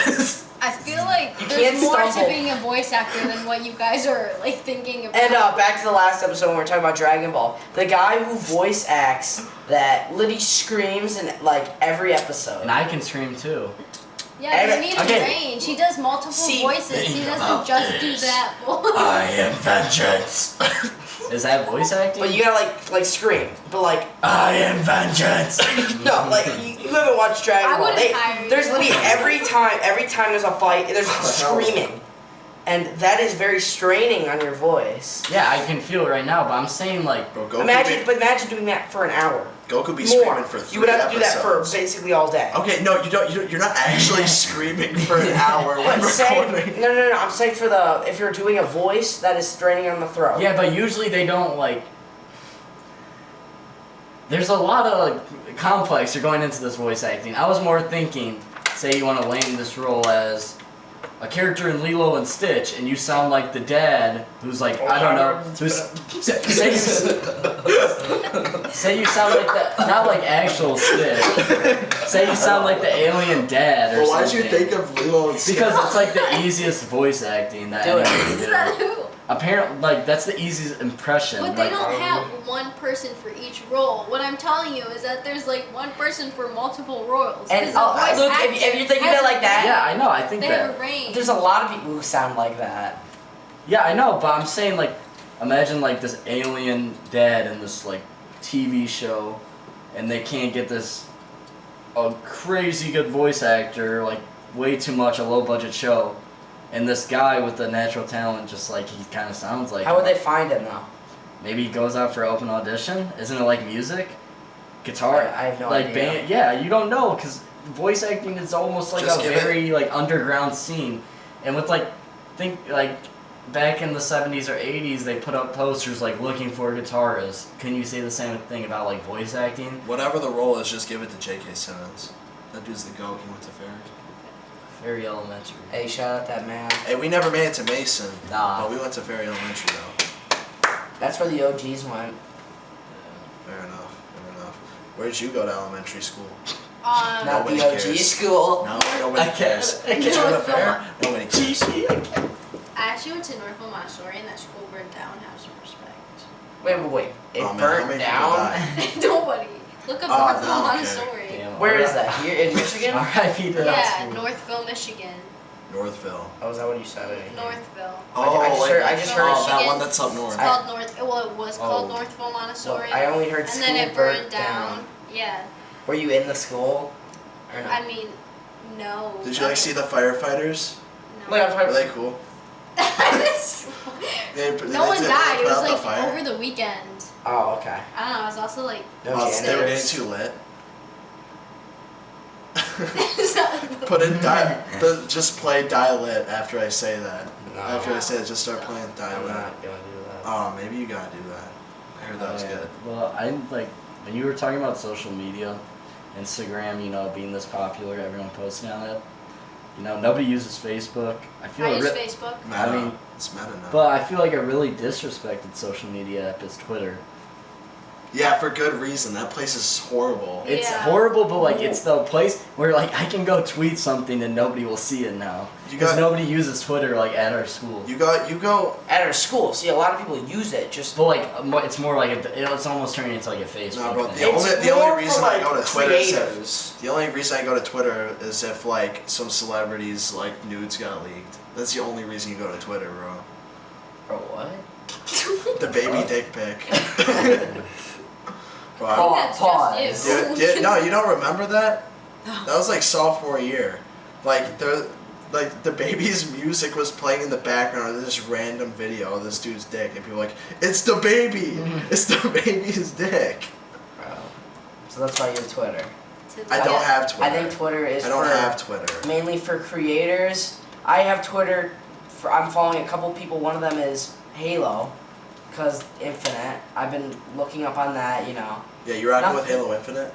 I feel like You there's can't more stumble. to being a voice actor than what you guys are thinking about. And back to the last episode when we were talking about Dragon Ball. The guy who voice acts that literally screams in every episode. And I can scream too. Yeah, you need a Okay. range. He does multiple See, voices. He think doesn't about just do this. that voice. I am vengeance. Is that voice acting? But you gotta scream. But I am vengeance. no, you haven't watched Dragon I Ball. wouldn't hire you. There's literally every time there's a fight, there's screaming, and that is very straining on your voice. Yeah, I can feel it right now, but I'm saying Bro, Goku Imagine doing that for an hour. Goku be More. screaming for 3 You would have to do that for episodes. basically all day. Okay, no, you don't. You're not actually screaming for an hour when I'm saying, recording. no. I'm saying if you're doing a voice that is straining on the throat. Yeah, but usually they don't There's a lot of complex you're going into this voice acting. I was more thinking, say you want to land this role as a character in Lilo and Stitch, and you sound like the dad who's I don't know, who's say you sound like that, not actual Stitch. Say you sound like the alien dad or Well, why did something. you think of Lilo and Stitch? Because it's the easiest voice acting that Do it. anyone can Is do. that who? Apparently, that's the easiest impression. But they don't have one person for each role. What I'm telling you is that there's one person for multiple roles. And 'Cause a voice look, actor if you're thinking of has it like that, Yeah, I know. I think they that. have a range. there's a lot of people who sound like that. Yeah, I know, but I'm saying imagine this alien dad in this TV show, and they can't get a crazy good voice actor, way too much a low budget show, and this guy with the natural talent just he kind of sounds like. How would they find him though? Maybe he goes out for open audition. Isn't it like music? guitar. I have no like idea. band. Yeah, you don't know because voice acting is almost like Just a give it- very like underground scene, and with like back in the 70s or 80s, they put up posters like looking for guitarists. Can you say the same thing about like voice acting? Whatever the role is, just give it to J.K. Simmons. That dude's the GOAT. He went to Ferry. Very elementary. Hey, shout out that man. Hey, we never made it to Mason. Nah. But we went to Ferry Elementary though. That's where the OGs went. Fair enough. Where'd you go to elementary school? Not Nobody the OG cares. school. No, nobody cares. I Did you go to No, Fair? Nobody cares. I actually went to Northville Montessori and that school burned down. Have some respect. Wait. It Oh, man, how burnt many down? people died? Nobody. Look up Oh, Northville no, okay. Montessori. Damn, Where is alright. that? Here in Michigan? R.I.P. to that Yeah, school. Northville, Michigan. Northville. Oh, is that what you said? Northville. Oh, I just heard. Oh, that Michigan. one that's up north. It's called North. Well, it was called Oh. Northville Montessori. Well, I only heard and school then it burnt burned down. Yeah. Were you in the school? Or no? I mean, no. Did you like see the firefighters? No. Wait, I'm Were talking. they cool? No one died. It put was out the like fire? over the weekend. Oh, okay. I don't know. I was also like. No Oh, chance. they were getting too lit. Put Put in just play Die Lit after I say that. No. After I say it, just start playing Die I'm Lit. not gonna do that. Oh, maybe you gotta do that. I heard that was good. Well, I like when you were talking about social media, Instagram, being this popular, everyone posting on it. Nobody uses Facebook. I feel I a use ri- Facebook. Meta. I mean, it's meta now. but I feel like a really disrespected social media app is Twitter. Yeah, for good reason. That place is horrible. It's Yeah. horrible, but like it's the place where like I can go tweet something and nobody will see it now You because got- nobody uses Twitter like at our school. You go. At our school, see, a lot of people use it. Just But like it's more like it's almost turning into like a Facebook. Nah, bro. thing. The only It's more reason for, I like, go to Twitter is creators. the only reason I go to Twitter is if like some celebrities like nudes got leaked. That's the only reason you go to Twitter, bro. bro, what? The baby dick pic. Bro, I Oh, think that's pause. just you. no, you don't remember that? That was like sophomore year. Like the baby's music was playing in the background of this random video of this dude's dick, and people were like, it's the baby! It's the baby's dick! Bro. So that's why you have Twitter. I don't have Twitter. I think Twitter is I don't for have Twitter. mainly for creators. I have Twitter. I'm following a couple people. One of them is Halo, cause Infinite. I've been looking up on that. Yeah, you rocking with Nothing. Halo Infinite?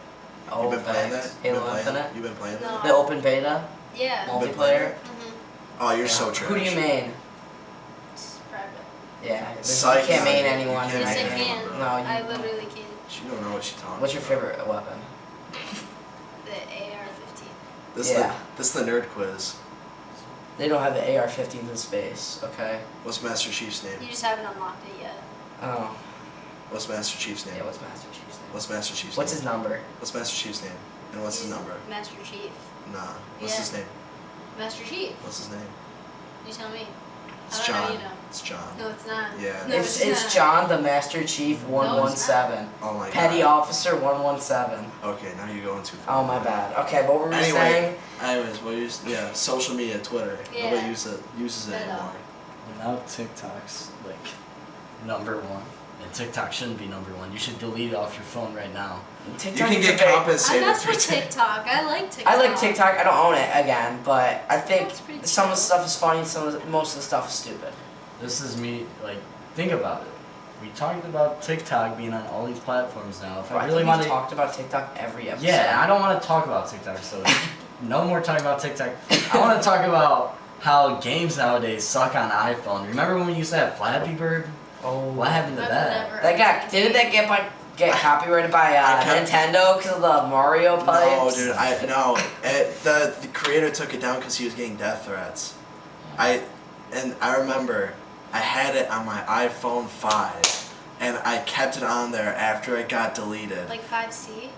Oh, You've been playing that? thanks. You've Halo been playing Infinite. You've been playing No. that? The open beta Yeah. You've been playing multiplayer. it? Mm-hmm. Oh, you're Yeah. so trash. Who do you main? It's private. Yeah, Psych. you can't main You anyone. can't Yes, I main can. anyone, bro. No, I you. literally can. You don't know what she's talking What's your about. favorite weapon? The AR-15. This Yeah. this the nerd quiz. They don't have the AR-15 in space. Okay. What's Master Chief's name? You just haven't unlocked it yet. Oh. What's Master Chief's name? Yeah. What's Master Chief's name? What's Master Chief's What's name? his number? What's Master Chief's name? And what's his He's number? Master Chief. Nah. What's Yeah. his name? Master Chief. What's his name? You tell me. It's I don't know, John. you know. It's John. No, it's not. Yeah. No, It's not. John, the Master Chief 117. Oh my Petty god. Officer 117. Okay, now you're going too far. Oh my bad. Okay, what were we Anyway. saying? Anyways, social media, Twitter. Yeah. Nobody uses it Better. anymore. Now TikTok's like number one, and TikTok shouldn't be number one. You should delete it off your phone right now. TikTok You can is get a very- I compensated got for for TikTok. I like TikTok. I like TikTok. I don't own it again, but I think That's pretty some of the chill. stuff is funny. Most of the stuff is stupid. This is me. Like, think about it. We talked about TikTok being on all these platforms now. If Bro, I I really think want we've to, talked about TikTok every episode. yeah, I don't want to talk about TikTok. So no more talking about TikTok. I want to talk about how games nowadays suck on iPhone. Remember when we used to have Flappy Bird? Oh. What happened to I've that? never- Didn't that get copyrighted by I kept- Nintendo because of the Mario No, pipes? dude, the creator took it down because he was getting death threats. I remember I had it on my iPhone 5, and I kept it on there after it got deleted. Like 5C?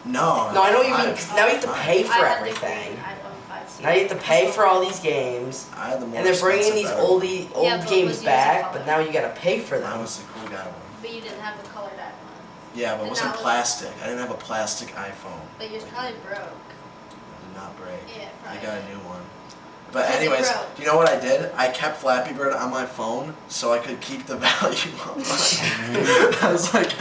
No. No, I know what you mean. 'Cause now you have to Fine. pay for I had the everything. green iPhone 5C. Now you have to pay for all these games, I had the more and they're bringing these expensive old better. old Yeah, but games was yours a back. color? But now you gotta pay for Mine them. was the cool guy one. But you didn't have the colored iPhone. Yeah, but it And wasn't that was- plastic. I didn't have a plastic iPhone. But yours probably broke. It did not break. Yeah, I probably. got a new one. But Because it anyways, broke. do you know what I did? I kept Flappy Bird on my phone so I could keep the value up. I was like,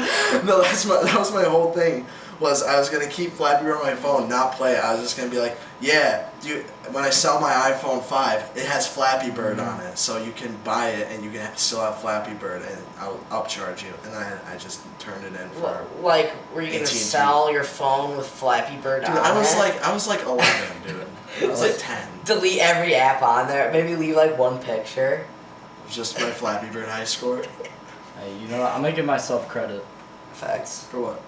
no, that was my whole thing. was I was gonna keep Flappy Bird on my phone, not play it. I was just gonna be like, yeah, dude. When I sell my iPhone 5, it has Flappy Bird on it, so you can buy it and you can still have Flappy Bird, and I'll upcharge you. And then I just turned it in for. Like, were you gonna AT&T. sell your phone with Flappy Bird Dude, on I it? was like 11, dude. I was like 10. Delete every app on there. Maybe leave like one picture. Just my Flappy Bird high score. Hey, you know what? I'm gonna give myself credit. Facts. For what?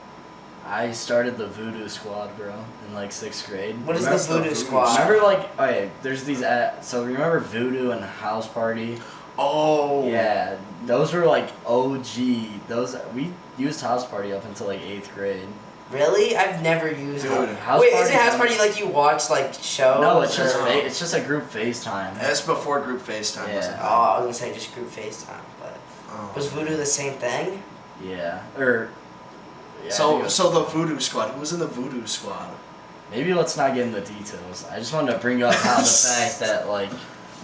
I started the Voodoo Squad, bro, in like 6th grade. What is What's the the Voodoo Voodoo Squad? Remember, like, okay, there's these. So remember Voodoo and House Party? Oh. Yeah, those were like OG. Those we used House Party up until like 8th grade. Really? I've never used Dude, it. House Wait, Party is it House Party like you watch like shows? No, it's just or- it's just a group FaceTime. That's before group FaceTime. Yeah. Wasn't it? Oh, I was gonna say just group FaceTime, but Oh. was Voodoo the same thing? Yeah, or yeah, I think it So was- so the Voodoo Squad. Who was in the Voodoo Squad? maybe let's not get into details. I just wanted to bring up how the fact that like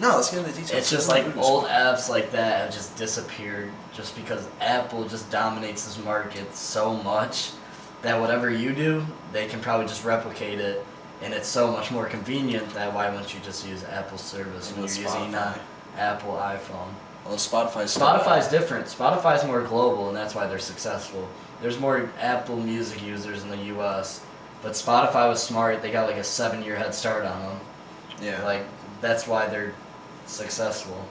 No, let's get into details. it's just Who's in like the Voodoo old Squad? apps like that have just disappeared just because Apple just dominates this market so much that whatever you do, they can probably just replicate it, and it's so much more convenient that why wouldn't you just use Apple's service And when with you're using Spotify. an Apple iPhone? Well, Spotify's Spotify's different. Spotify's more global, and that's why they're successful. There's more Apple Music users in the U.S., but Spotify was smart. They got like a 7-year head start on them. Yeah. Like, that's why they're successful.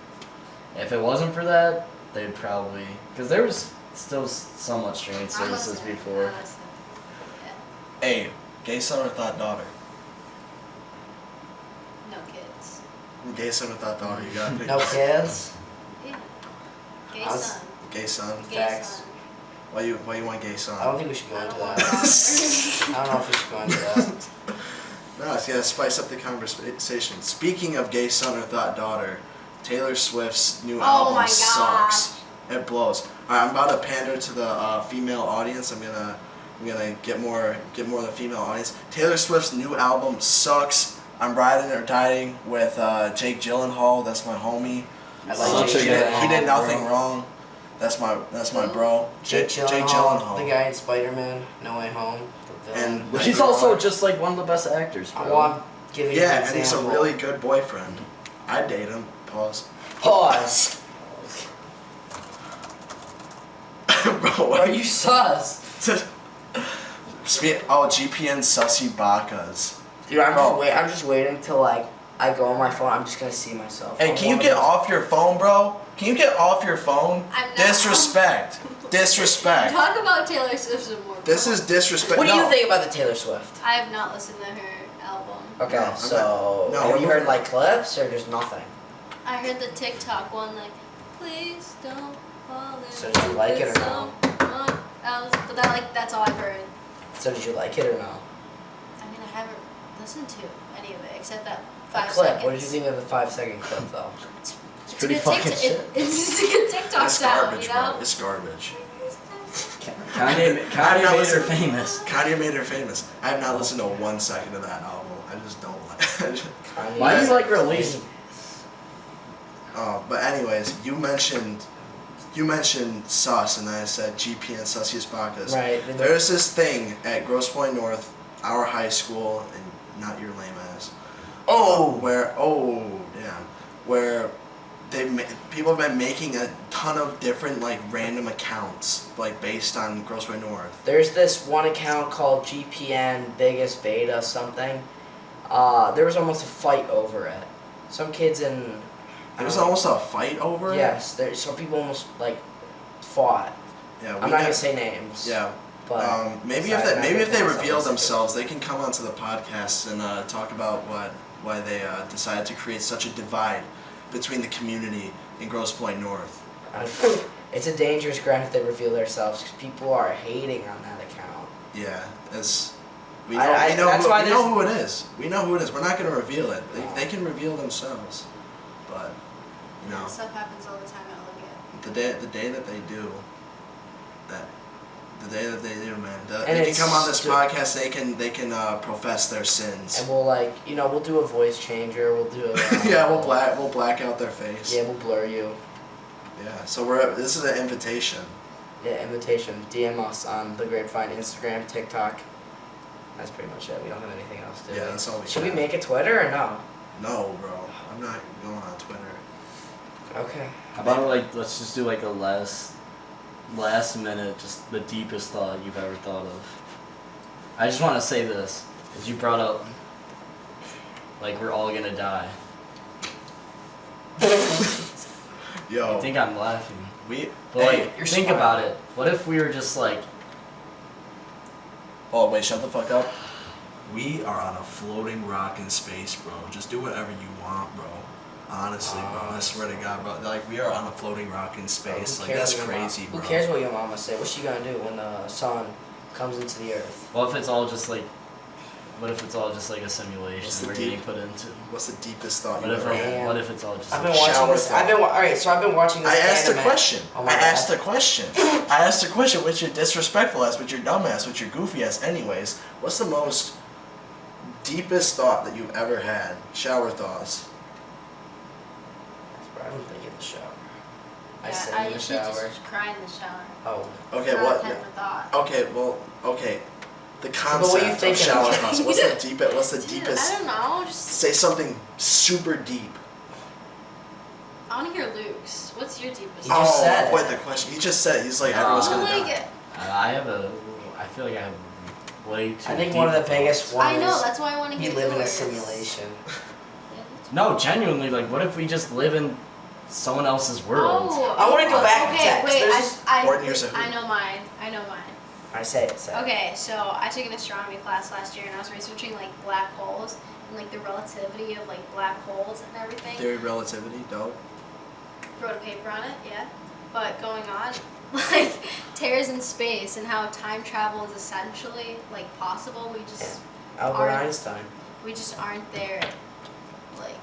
If it wasn't for that, they'd probably... Because there was still somewhat streaming services before. Hey, gay son or thought daughter? No kids. Gay son or thought daughter? You gotta pick. No kids. Yeah. Gay I was- son. Gay son. Gay Facts. son. Why you want gay son? I don't think we should go I into don't want that. daughters. I don't know if we should go into that. No, it's gotta spice up the conversation. Speaking of gay son or thought daughter, Taylor Swift's new Oh album my sucks. It blows. Alright, I'm about to pander to the female audience. I'm gonna get more of the female audience. Taylor Swift's new album sucks. I'm riding or dying with Jake Gyllenhaal. That's my homie. I like Such Jake a good- Gyllenhaal, He did nothing bro. wrong. That's my bro. Jake Jake Gyllenhaal, Gyllenhaal. the guy in Spider-Man, No Way Home, the villain. And- But he's also just like one of the best actors, bro. Well, I'm giving you Yeah, an and he's a example. really good boyfriend. I'd date him. Pause. Pause. Bro, Bro, what you sus. GPN Sussy Bakas. Dude, I'm Bro. just waiting till like I go on my phone. I'm just gonna see myself. Hey, I'm can you one get of off your phone, bro? Can you get off your phone? I'm not. Disrespect. Disrespect. Talk about Taylor Swift some more. This bro. is disrespect. What do you No. think about the Taylor Swift? I have not listened to her album. Okay, No, I'm so not- no, have you we're heard moving like clips or just nothing? I heard the TikTok one, like, please don't fall in So did you like it or with no? someone else. But that's all I've heard. So did you like it or no? I mean, I haven't listened to any of it except that A 5 clip. seconds. What did you think of the 5-second clip though? It's pretty a good fucking TikTok, shit. it's just a good TikTok It's sound, garbage, you know? bro. It's garbage. Kanye made her famous. Kanye made her famous. I have not listened to 1 second of that album. I just don't like it. Kanye- Why do you like release? But anyways, you mentioned sus, and then I said GP and Sussiest Bakas. Right. There's this thing at Grosse Pointe North, our high school, and not your lame ass. Where people have been making a ton of different like random accounts like based on Grosse Pointe North. There's this one account called GPN Biggest Beta something. There was almost a fight over it. Some kids in. There was almost a fight over it. Yes, there. Some people almost like fought. Yeah. I'm not gonna say names. Yeah. But Maybe besides that, if they that's reveal always- themselves, they can come onto the podcast and talk about why they decided to create such a divide between the community in Grosse Pointe North. It's a dangerous ground if they reveal themselves because people are hating on that account. Yeah, that's we that's know why who it is. We know who it is. We're not going to reveal it. They can reveal themselves, but you know, That stuff happens all the time at Olympic. the day that they do, man. And They can it's come on this stu- podcast. They can profess their sins. And we'll do a voice changer. We'll do a. Yeah, we'll black out their face. Yeah, we'll blur you. Yeah, so this is an invitation. Yeah, invitation. DM us on the Grape Vin3 Instagram, TikTok. That's pretty much it. We don't have anything else, do we? Yeah, that's all we Should we got. make a Twitter or no? No, bro. I'm not going on Twitter. Okay. How about let's just do like a last minute, just the deepest thought you've ever thought of. I just want to say this, because you brought up, like, we're all gonna die. Yo. You think I'm laughing? We. But Hey, like, you're think smart. about it. What if we were just like, Oh, wait, shut the fuck up. We are on a floating rock in space, bro. Just do whatever you want, bro. Honestly, bro. I swear to God, bro. Like, we are on a floating rock in space. Who Like, cares that's what your crazy, mom- bro. Who cares what your mama say? What's she gonna do when the sun comes into the earth? what if it's all just like, what if it's all just like a simulation What's the we're deep- getting put into? What's the deepest thought What you've if ever had? what if it's all just I've like been watching shower this. thought. Alright, so I've been watching this. I asked a anime. question. Oh my I asked God. a question. I asked a question with your disrespectful ass, with your dumb ass, with your goofy ass. Anyways, what's the most deepest thought that you've ever had? Shower thoughts. I don't think in the shower. I Yeah, sit I in the usually shower. just cry in the shower. Oh. Okay, Not what? type of thought. Okay, well, okay. The what are you concept of thinking shower of? thoughts. What's the deepest? What's the Dude, deepest? I don't know. Just Say something super deep. I want to hear Luke's. What's your deepest? He just said avoid it. the question. He just said he's like No. everyone's Oh gonna my die. God. I feel like I have way too. I think deep one of the thoughts. biggest ones I know. That's why I want to we hear live in a yours. simulation. No, genuinely, like, what if we just live in someone else's world? Oh, I wanna go back and Okay, text. wait. There's this- Courtney, you're saying who? I know mine. I know mine. I say it. Okay, so I took an astronomy class last year, and I was researching like black holes and like the relativity of like black holes and everything. Theory of relativity, dope. Wrote a paper on it, yeah. But going on, like tears in space and how time travel is essentially like possible. Albert Alright. Einstein. We just aren't there. Like,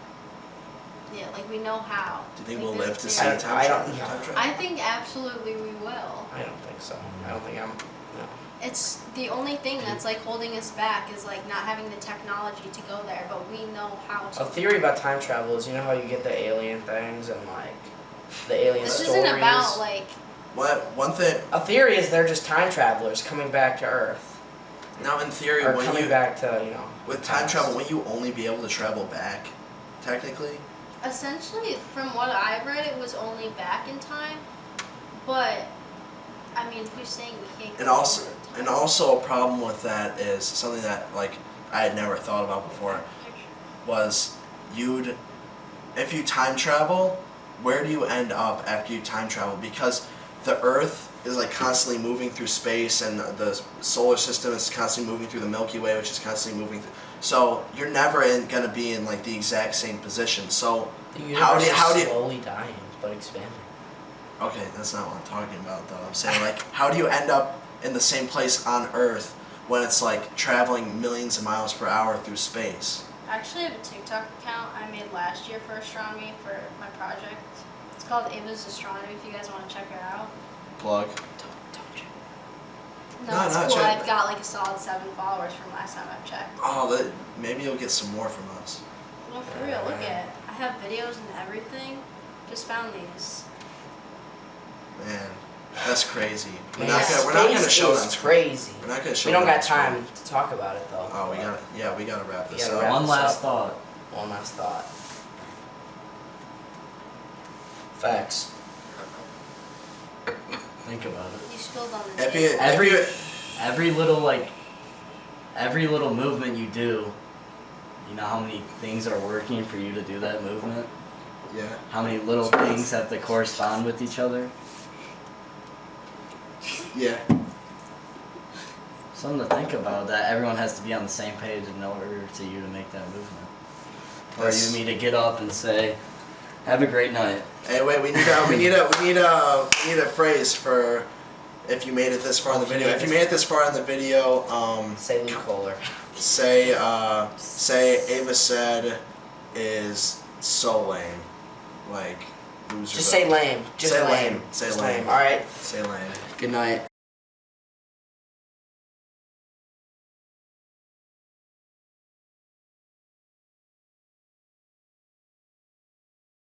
yeah, like we know how. Do you think Like, we'll there's live to a see theory. time I travel? don't- Time travel? I think absolutely we will. I don't think so. I don't think I'm. No. It's the only thing that's like holding us back is like not having the technology to go there, but we know how to. A theory about time travel is, you know how you get the alien things and like the alien This stories. isn't about like One thing. A theory is they're just time travelers coming back to Earth Now, in theory, or when coming you back to with time past. travel, wouldn't you only be able to travel back? Technically. essentially from what I've read, it was only back in time, but I mean, who's saying we can't? Go And also, forward in time? and also a problem with that is something that like I had never thought about before was if you time travel, where do you end up after you time travel? Because the Earth is like constantly moving through space, and the solar system is constantly moving through the Milky Way, which is constantly moving through. So you're never gonna be in like the exact same position. So The how universe do is you? slowly dying but expanding. Okay, that's not what I'm talking about though. I'm saying like, how do you end up in the same place on Earth when it's like traveling millions of miles per hour through space? I actually have a TikTok account I made last year for astronomy for my project. It's called Ava's Astronomy. If you guys want to check it out. Plug. No, No, it's no, cool. check- I've got like a solid 7 followers from last time I've checked. Oh, maybe you'll get some more from us. No, for real. Look at it. I have videos and everything. Just found these. Man, that's crazy. We're Man, not gonna space show is them. crazy. We're not gonna show We don't them got time to talk about it though. Oh, we gotta wrap We this gotta up. wrap One this last up. thought. One last thought. Facts. Think about it. You spilled on the If table. you, Every little movement you do, you know how many things are working for you to do that movement? yeah. How many little things have to correspond with each other? Yeah. Something to think about, that everyone has to be on the same page in order to you to make that movement. Or That's- you need to get up and say, have a great night. Hey, wait. We need a phrase for if you made it this far in the video. If you made it this far in the video, Say Luke Kohler. say Ava said is so lame, like loser. Just say lame. Just Say lame. lame. Say Just lame. Alright. Say lame. Good night.